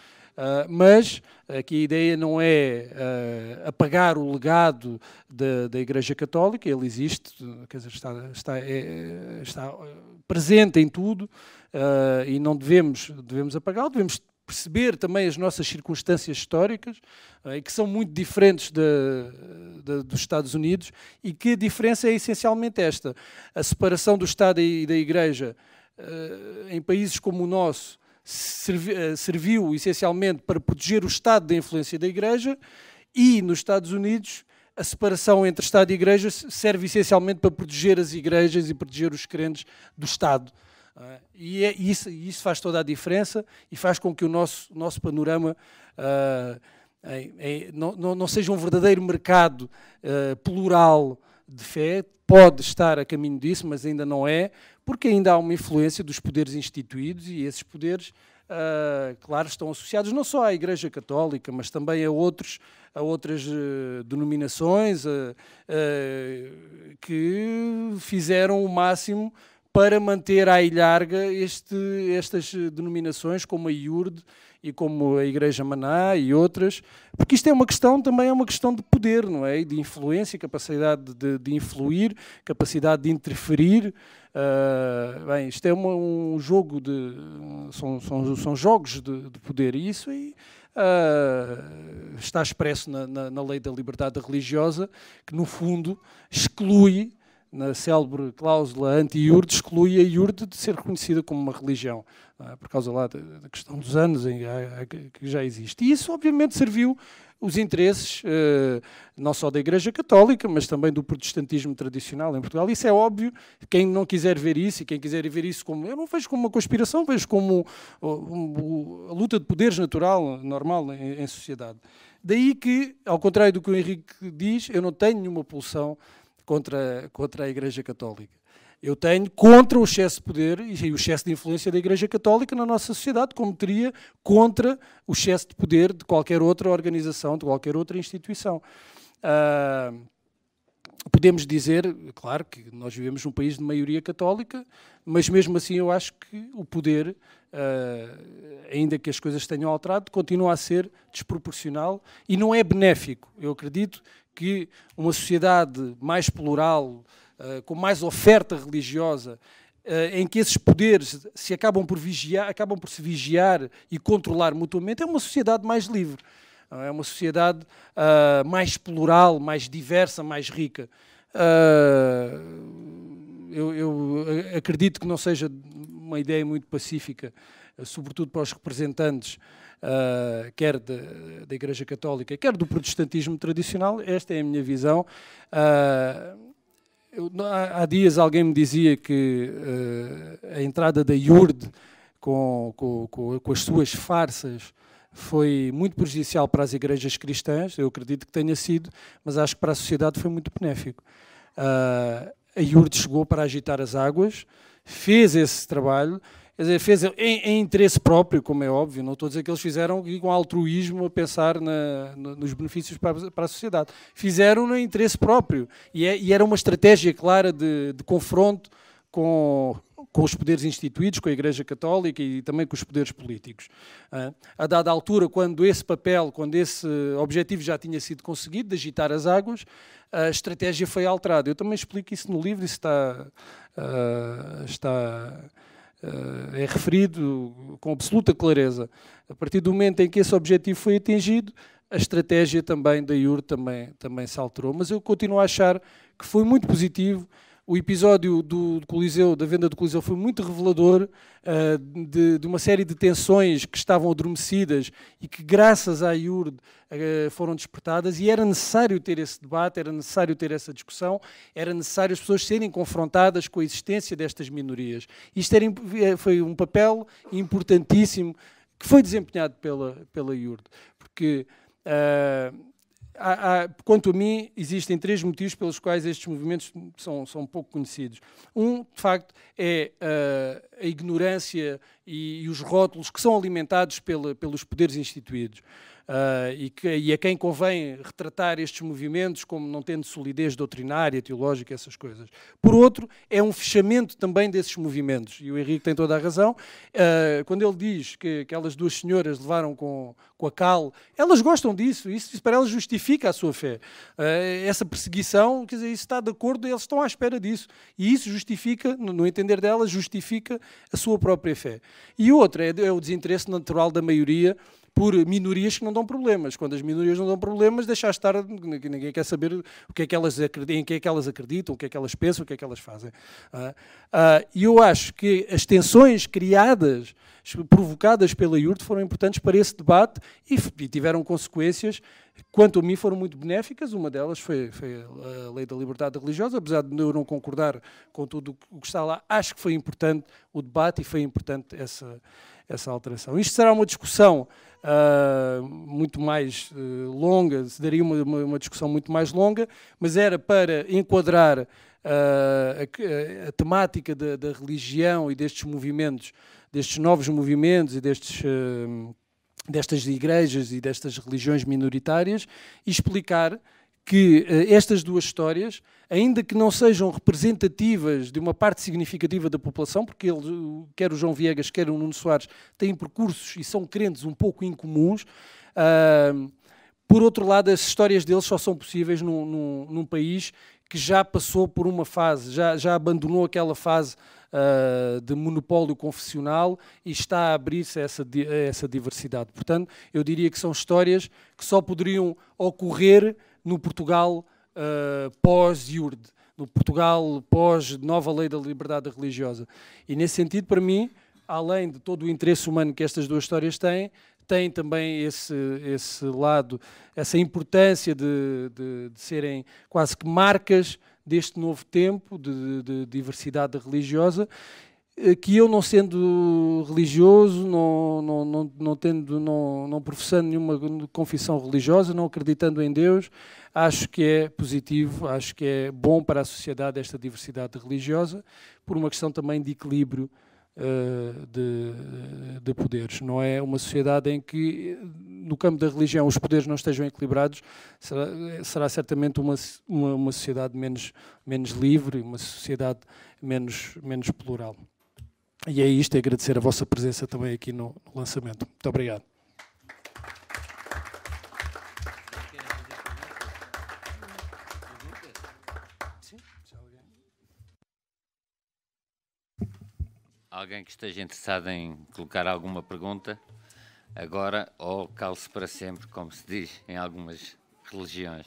Mas aqui a ideia não é apagar o legado da Igreja Católica. Ele existe, quer dizer, está presente em tudo, e não devemos apagá-lo. Devemos perceber também as nossas circunstâncias históricas, que são muito diferentes dos Estados Unidos, e que a diferença é essencialmente esta: a separação do Estado e da Igreja em países como o nosso serviu essencialmente para proteger o Estado da influência da Igreja, e nos Estados Unidos a separação entre Estado e Igreja serve essencialmente para proteger as igrejas e proteger os crentes do Estado. E isso faz toda a diferença, e faz com que o nosso panorama não seja um verdadeiro mercado plural de fé. Pode estar a caminho disso, mas ainda não é, porque ainda há uma influência dos poderes instituídos, e esses poderes, claro, estão associados não só à Igreja Católica, mas também a outras denominações que fizeram o máximo para manter à ilharga estas denominações, como a IURD e como a Igreja Maná e outras, porque isto também é uma questão de poder, não é? De influência, capacidade de influir, capacidade de interferir. Bem, isto é um jogo são jogos de poder, e isso aí está expresso na lei da liberdade religiosa, que no fundo exclui, na célebre cláusula anti-IURD, exclui a IURD de ser reconhecida como uma religião, por causa lá da questão dos anos que já existe. E isso, obviamente, serviu os interesses não só da Igreja Católica, mas também do protestantismo tradicional em Portugal. Isso é óbvio. Quem não quiser ver isso, e quem quiser ver isso como... Eu não vejo como uma conspiração, vejo como a luta de poderes normal em sociedade. Daí que, ao contrário do que o Henrique diz, eu não tenho nenhuma pulsão contra a Igreja Católica. Eu tenho contra o excesso de poder e o excesso de influência da Igreja Católica na nossa sociedade, como teria contra o excesso de poder de qualquer outra organização, de qualquer outra instituição. Podemos dizer, claro, que nós vivemos num país de maioria católica, mas mesmo assim eu acho que o poder, ainda que as coisas tenham alterado, continua a ser desproporcional e não é benéfico. Eu acredito que uma sociedade mais plural, com mais oferta religiosa, em que esses poderes acabam por se vigiar e controlar mutuamente, é uma sociedade mais livre. É uma sociedade mais plural, mais diversa, mais rica. Eu acredito que não seja uma ideia muito pacífica, sobretudo para os representantes, quer da Igreja Católica, quer do protestantismo tradicional. Esta é a minha visão. Há dias alguém me dizia que a entrada da IURD com as suas farsas foi muito prejudicial para as igrejas cristãs. Eu acredito que tenha sido, mas acho que para a sociedade foi muito benéfico. A IURD chegou para agitar as águas, fez esse trabalho, quer dizer, fez em interesse próprio, como é óbvio. Não estou a dizer que eles fizeram com altruísmo a pensar nos benefícios para a sociedade. Fizeram no interesse próprio e era uma estratégia clara de confronto com os poderes instituídos, com a Igreja Católica e também com os poderes políticos. A dada altura, quando esse objetivo já tinha sido conseguido, de agitar as águas, a estratégia foi alterada. Eu também explico isso no livro, isso é referido com absoluta clareza. A partir do momento em que esse objetivo foi atingido, a estratégia também da IURD também se alterou. Mas eu continuo a achar que foi muito positivo. O episódio do Coliseu, da venda do Coliseu, foi muito revelador de uma série de tensões que estavam adormecidas e que, graças à IURD, foram despertadas, e era necessário ter esse debate, era necessário ter essa discussão, era necessário as pessoas serem confrontadas com a existência destas minorias. Isto foi um papel importantíssimo que foi desempenhado pela IURD, porque... quanto a mim, existem 3 motivos pelos quais estes movimentos são pouco conhecidos. Um, de facto, é a ignorância e os rótulos que são alimentados pelos poderes instituídos. E a quem convém retratar estes movimentos como não tendo solidez doutrinária, teológica, essas coisas. Por outro, é um fechamento também desses movimentos, e o Henrique tem toda a razão. Quando ele diz que aquelas 2 senhoras levaram com a cal, elas gostam disso, isso para elas justifica a sua fé. Essa perseguição, quer dizer, isso está de acordo, eles estão à espera disso, e isso justifica, no entender delas, justifica a sua própria fé. E o outro é o desinteresse natural da maioria por minorias que não dão problemas. Quando as minorias não dão problemas, deixa estar, ninguém quer saber em que é que elas acreditam, o que é que elas pensam, o que é que elas fazem. E eu acho que as tensões criadas, provocadas pela IURD, foram importantes para esse debate e tiveram consequências, quanto a mim, foram muito benéficas. Uma delas foi a Lei da Liberdade Religiosa. Apesar de eu não concordar com tudo o que está lá, acho que foi importante o debate e foi importante essa alteração. Isto será uma discussão muito mais longa, se daria uma discussão muito mais longa, mas era para enquadrar a temática da religião e destes movimentos, destes novos movimentos e destas igrejas e destas religiões minoritárias, e explicar que estas 2 histórias, ainda que não sejam representativas de uma parte significativa da população, porque quer o João Viegas, quer o Nuno Soares, têm percursos e são crentes um pouco incomuns. Por outro lado, as histórias deles só são possíveis num país que já passou por uma fase, já abandonou aquela fase de monopólio confessional e está a abrir-se a essa diversidade. Portanto, eu diria que são histórias que só poderiam ocorrer no Portugal pós-IURD, no Portugal pós-nova Lei da Liberdade Religiosa. E, nesse sentido, para mim, além de todo o interesse humano que estas 2 histórias têm, tem também esse lado, essa importância de serem quase que marcas deste novo tempo de diversidade religiosa, que eu, não sendo religioso, não professando nenhuma confissão religiosa, não acreditando em Deus, acho que é positivo, acho que é bom para a sociedade esta diversidade religiosa, por uma questão também de equilíbrio de poderes. Não é uma sociedade em que, no campo da religião, os poderes não estejam equilibrados, será certamente uma sociedade menos livre, uma sociedade menos plural. E é isto, é agradecer a vossa presença também aqui no lançamento. Muito obrigado. Alguém que esteja interessado em colocar alguma pergunta, agora ou cale-se para sempre, como se diz em algumas religiões.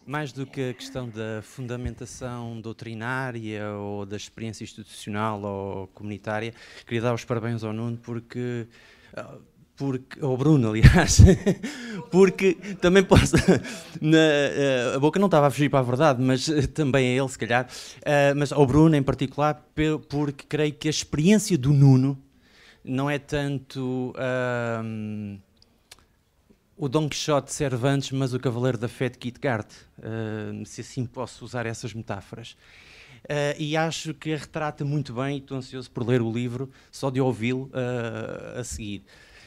mais do que a questão da fundamentação doutrinária ou da experiência institucional ou comunitária, queria dar os parabéns ao Nuno porque ao Bruno, aliás, porque também posso, a boca não estava a fugir para a verdade, mas também a ele se calhar, mas ao Bruno em particular, porque creio que a experiência do Nuno não é tanto o Dom Quixote de Cervantes, mas o Cavaleiro da Fé de Kierkegaard, se assim posso usar essas metáforas. E acho que a retrata muito bem, e estou ansioso por ler o livro, só de ouvi-lo a seguir.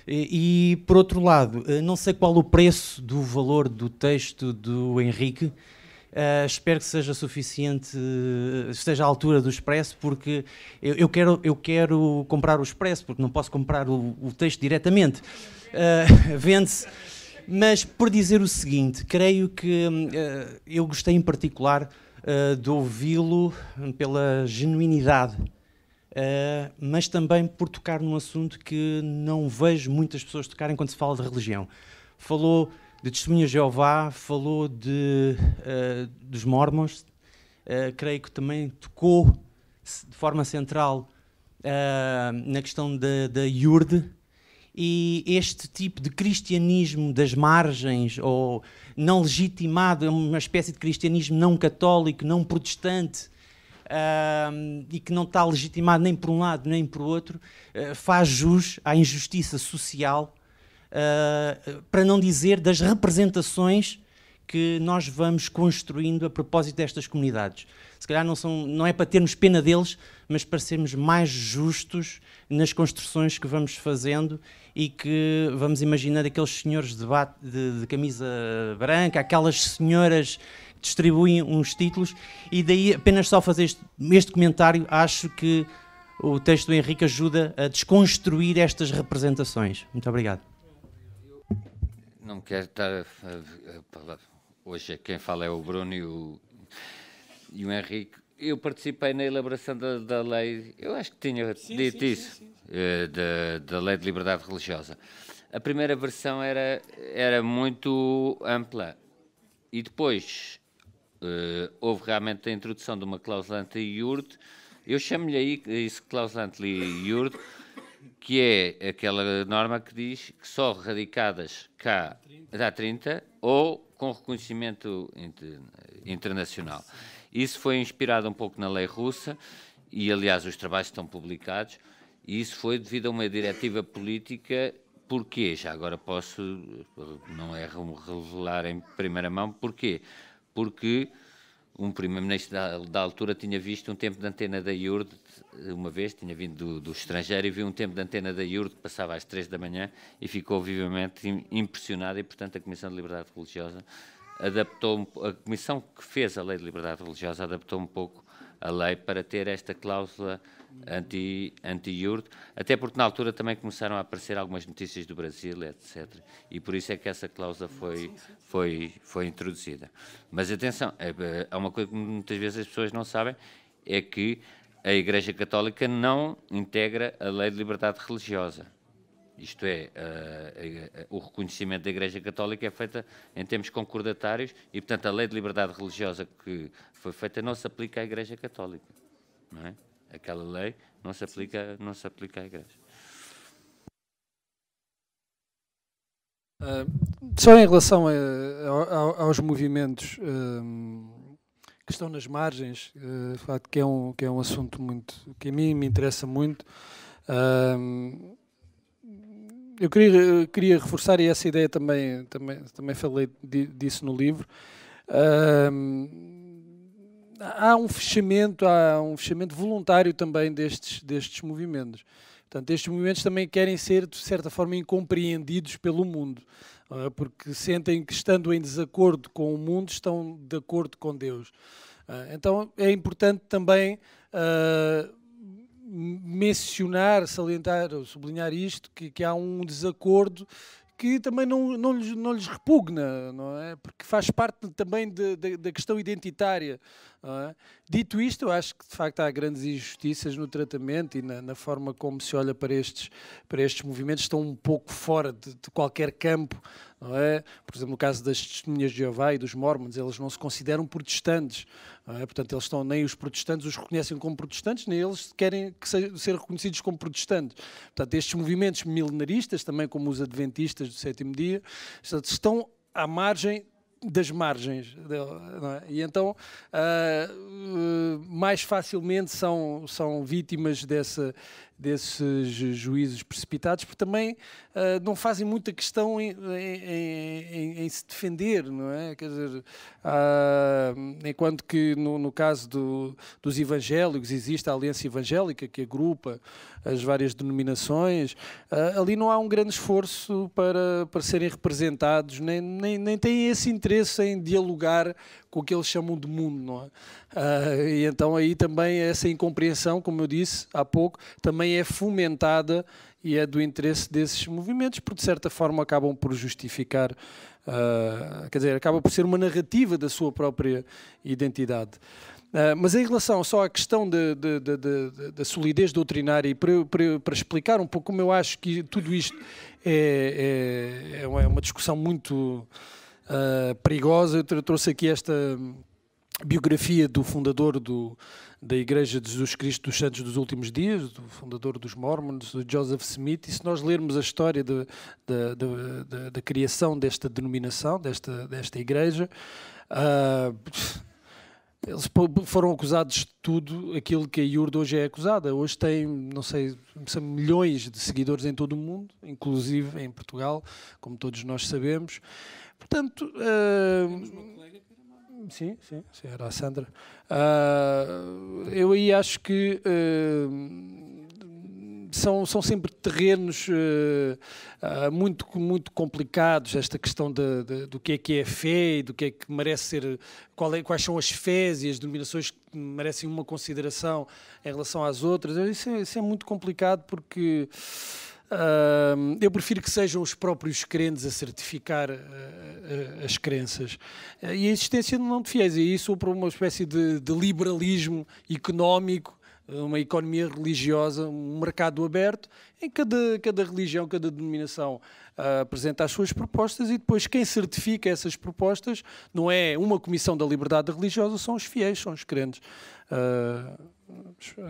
E, por outro lado, não sei qual o preço do valor do texto do Henrique, espero que seja suficiente, esteja à altura do Expresso, porque eu quero comprar o Expresso, porque não posso comprar o texto diretamente, vende-se. Mas, por dizer o seguinte, creio que eu gostei em particular de ouvi-lo pela genuinidade, mas também por tocar num assunto que não vejo muitas pessoas tocarem quando se fala de religião. Falou de Testemunhas de Jeová, falou dos Mormons, creio que também tocou de forma central na questão da Iurde, e este tipo de cristianismo das margens, ou não legitimado, uma espécie de cristianismo não católico, não protestante, e que não está legitimado nem por um lado nem por outro, faz jus à injustiça social, para não dizer das representações que nós vamos construindo a propósito destas comunidades. Se calhar não é para termos pena deles, mas para sermos mais justos nas construções que vamos fazendo, e que vamos imaginar aqueles senhores de camisa branca, aquelas senhoras que distribuem uns títulos, e daí apenas só fazer este comentário, acho que o texto do Henrique ajuda a desconstruir estas representações. Muito obrigado. Não quero estar hoje quem fala é o Bruno e o Henrique. Eu participei na elaboração da lei, eu acho que tinha dito isso, sim. Da lei de liberdade religiosa. A primeira versão era muito ampla, e depois houve realmente a introdução de uma cláusula anti-iurde. Eu chamo-lhe aí isso cláusula anti-iurde, que é aquela norma que diz que só radicadas cá há 30 ou com reconhecimento internacional. Isso foi inspirado um pouco na lei russa, e aliás os trabalhos estão publicados, e isso foi devido a uma diretiva política. Porquê? Já agora posso, não é revelar em primeira mão, porquê? Porque um primeiro-ministro da altura tinha visto um tempo de antena da Iurde, uma vez, tinha vindo do estrangeiro e viu um tempo de antena da Iurde que passava às 3 da manhã e ficou vivamente impressionado, e portanto a Comissão de Liberdade Religiosa a comissão que fez a Lei de Liberdade Religiosa adaptou um pouco a lei para ter esta cláusula anti-iurde, até porque na altura também começaram a aparecer algumas notícias do Brasil, etc. E por isso é que essa cláusula foi introduzida. Mas atenção, há uma coisa que muitas vezes as pessoas não sabem, é que a Igreja Católica não integra a Lei de Liberdade Religiosa. Isto é, o reconhecimento da Igreja Católica é feita em termos concordatários, e, portanto, a Lei de Liberdade Religiosa que foi feita não se aplica à Igreja Católica, não é? Aquela lei não se aplica à Igreja. Só em relação aos movimentos que estão nas margens, que é um assunto que a mim me interessa muito. Eu queria reforçar, e essa ideia também falei disso no livro. Há um fechamento voluntário também destes movimentos. Portanto, estes movimentos também querem ser, de certa forma, incompreendidos pelo mundo, porque sentem que, estando em desacordo com o mundo, estão de acordo com Deus. Então, é importante também mencionar, salientar, sublinhar isto, que há um desacordo que também não lhes repugna, não é? Porque faz parte também da questão identitária não é? Dito isto, eu acho que de facto há grandes injustiças no tratamento e na forma como se olha para estes movimentos, estão um pouco fora de qualquer campo, não é? Por exemplo, no caso das Testemunhas de Jeová e dos Mormons, eles não se consideram protestantes, não é? Portanto, eles nem os protestantes os reconhecem como protestantes, nem eles querem ser reconhecidos como protestantes. Portanto, estes movimentos milenaristas, também como os adventistas do sétimo dia, estão à margem das margens, não é? E então mais facilmente são vítimas desses juízos precipitados, porque também não fazem muita questão em se defender, não é? Quer dizer, enquanto que no caso dos evangélicos existe a Aliança Evangélica que agrupa as várias denominações, ali não há um grande esforço para serem representados, nem têm esse interesse em dialogar com o que eles chamam de mundo, não é? E então aí também essa incompreensão, como eu disse há pouco, também é fomentada e é do interesse desses movimentos, porque de certa forma acabam por justificar, quer dizer, acaba por ser uma narrativa da sua própria identidade. Mas em relação só à questão da solidez doutrinária e para explicar um pouco como eu acho que tudo isto é uma discussão muito perigosa, eu trouxe aqui esta biografia do fundador da Igreja de Jesus Cristo dos Santos dos Últimos Dias, do fundador dos Mormons, Joseph Smith, e se nós lermos a história da criação desta denominação, desta igreja, eles foram acusados de tudo aquilo que a IURD hoje é acusada. Hoje tem, não sei, milhões de seguidores em todo o mundo, inclusive em Portugal, como todos nós sabemos. Portanto, sim, era a Sandra. Eu aí acho que são sempre terrenos muito complicados, esta questão do que é fé e do que é que merece ser, quais são as fés e as denominações que merecem uma consideração em relação às outras. Isso é muito complicado porque eu prefiro que sejam os próprios crentes a certificar as crenças e a existência não de fiéis, e isso para uma espécie de liberalismo económico, uma economia religiosa, um mercado aberto, em cada religião, cada denominação apresenta as suas propostas e depois quem certifica essas propostas não é uma comissão da liberdade religiosa, são os fiéis, são os crentes.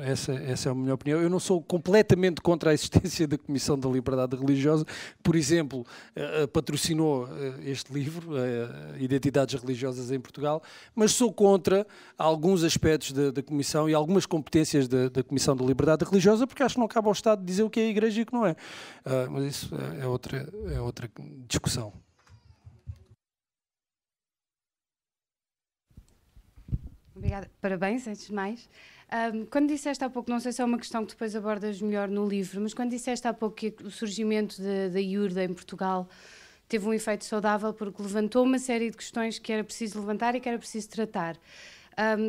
Essa é a minha opinião. Eu não sou completamente contra a existência da Comissão da Liberdade Religiosa. Por exemplo, patrocinou este livro, Identidades Religiosas em Portugal, mas sou contra alguns aspectos da Comissão e algumas competências da Comissão da Liberdade Religiosa, porque acho que não cabe ao Estado dizer o que é a Igreja e o que não é. Mas isso é outra discussão. Obrigada. Parabéns, antes de mais. Quando disseste há pouco, não sei se é uma questão que depois abordas melhor no livro, mas quando disseste há pouco que o surgimento da IURD em Portugal teve um efeito saudável porque levantou uma série de questões que era preciso levantar e que era preciso tratar.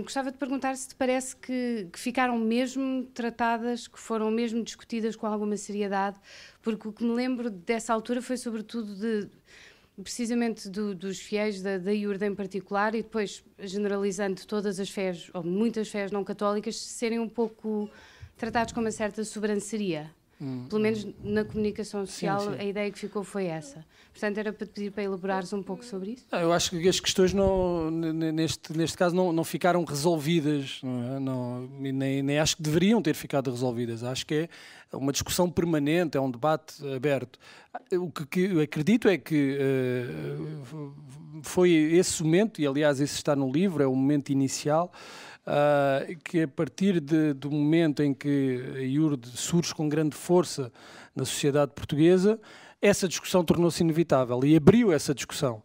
Gostava de perguntar se te parece que ficaram mesmo tratadas, que foram mesmo discutidas com alguma seriedade, porque o que me lembro dessa altura foi sobretudo precisamente dos fiéis da IURD em particular, e depois generalizando todas as fés, ou muitas fés não católicas, serem um pouco tratados com uma certa sobranceria. Pelo menos na comunicação social, sim. A ideia que ficou foi essa. Portanto, era para te pedir para elaborares um pouco sobre isso. Eu acho que as questões neste caso não ficaram resolvidas, nem acho que deveriam ter ficado resolvidas. Acho que é uma discussão permanente, é um debate aberto. O que eu acredito é que foi esse momento, e aliás esse está no livro, é o momento inicial, que a partir do momento em que a IURD surge com grande força na sociedade portuguesa, essa discussão tornou-se inevitável e abriu essa discussão.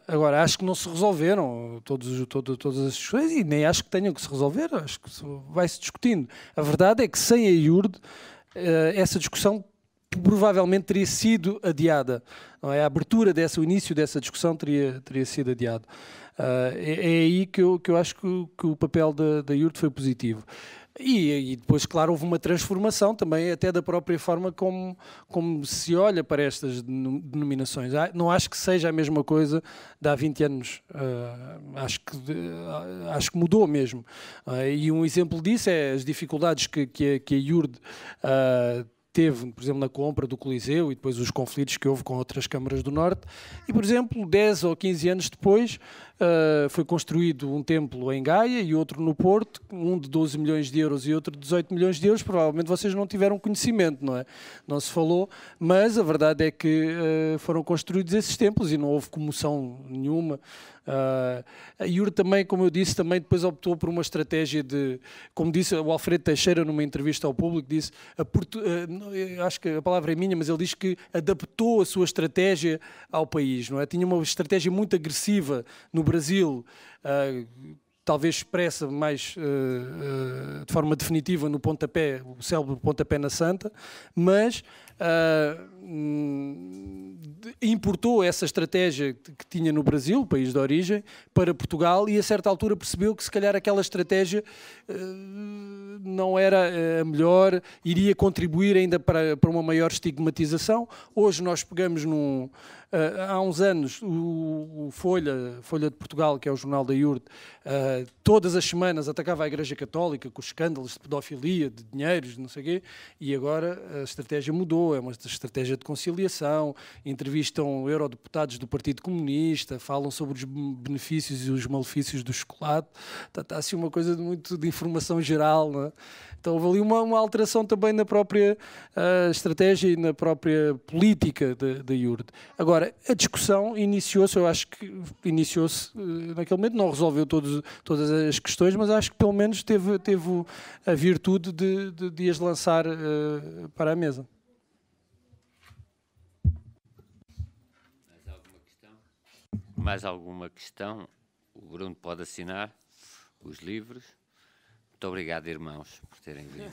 Agora, acho que não se resolveram todas as discussões e nem acho que tenham que se resolver, acho que vai-se discutindo. A verdade é que sem a IURD essa discussão provavelmente teria sido adiada. A abertura o início dessa discussão teria sido adiado. É aí que eu acho que o papel da IURD foi positivo. E depois, claro, houve uma transformação também até da própria forma como se olha para estas denominações. Não acho que seja a mesma coisa de há 20 anos. Acho que mudou mesmo. E um exemplo disso é as dificuldades que a IURD teve, por exemplo, na compra do Coliseu e depois os conflitos que houve com outras câmaras do Norte. E, por exemplo, 10 ou 15 anos depois, foi construído um templo em Gaia e outro no Porto, um de 12 milhões de euros e outro de 18 milhões de euros. Provavelmente vocês não tiveram conhecimento, não é? Não se falou, mas a verdade é que foram construídos esses templos e não houve comoção nenhuma. A IURD também, como eu disse, também depois optou por uma estratégia de, como disse o Alfredo Teixeira numa entrevista ao Público, disse, acho que a palavra é minha, mas ele diz que adaptou a sua estratégia ao país, não é? Tinha uma estratégia muito agressiva no Brasil, talvez expressa mais de forma definitiva no pontapé, o célebre pontapé na Santa, mas importou essa estratégia que tinha no Brasil, o país de origem, para Portugal e a certa altura percebeu que se calhar aquela estratégia não era a melhor, iria contribuir ainda para uma maior estigmatização. Hoje nós pegamos há uns anos o Folha de Portugal, que é o jornal da IURD, todas as semanas atacava a Igreja Católica com os escândalos de pedofilia, de dinheiros, não sei o quê, e agora a estratégia mudou, é uma estratégia de conciliação, entrevistam eurodeputados do Partido Comunista, falam sobre os benefícios e os malefícios do chocolate, está assim uma coisa muito de informação geral, não é? Então houve ali uma alteração também na própria estratégia e na própria política da IURD. Agora, a discussão iniciou-se, eu acho que iniciou-se naquele momento, não resolveu todas as questões, mas acho que pelo menos teve a virtude de as lançar para a mesa. Mais alguma questão? O Bruno pode assinar os livros. Muito obrigado, irmãos, por terem vindo.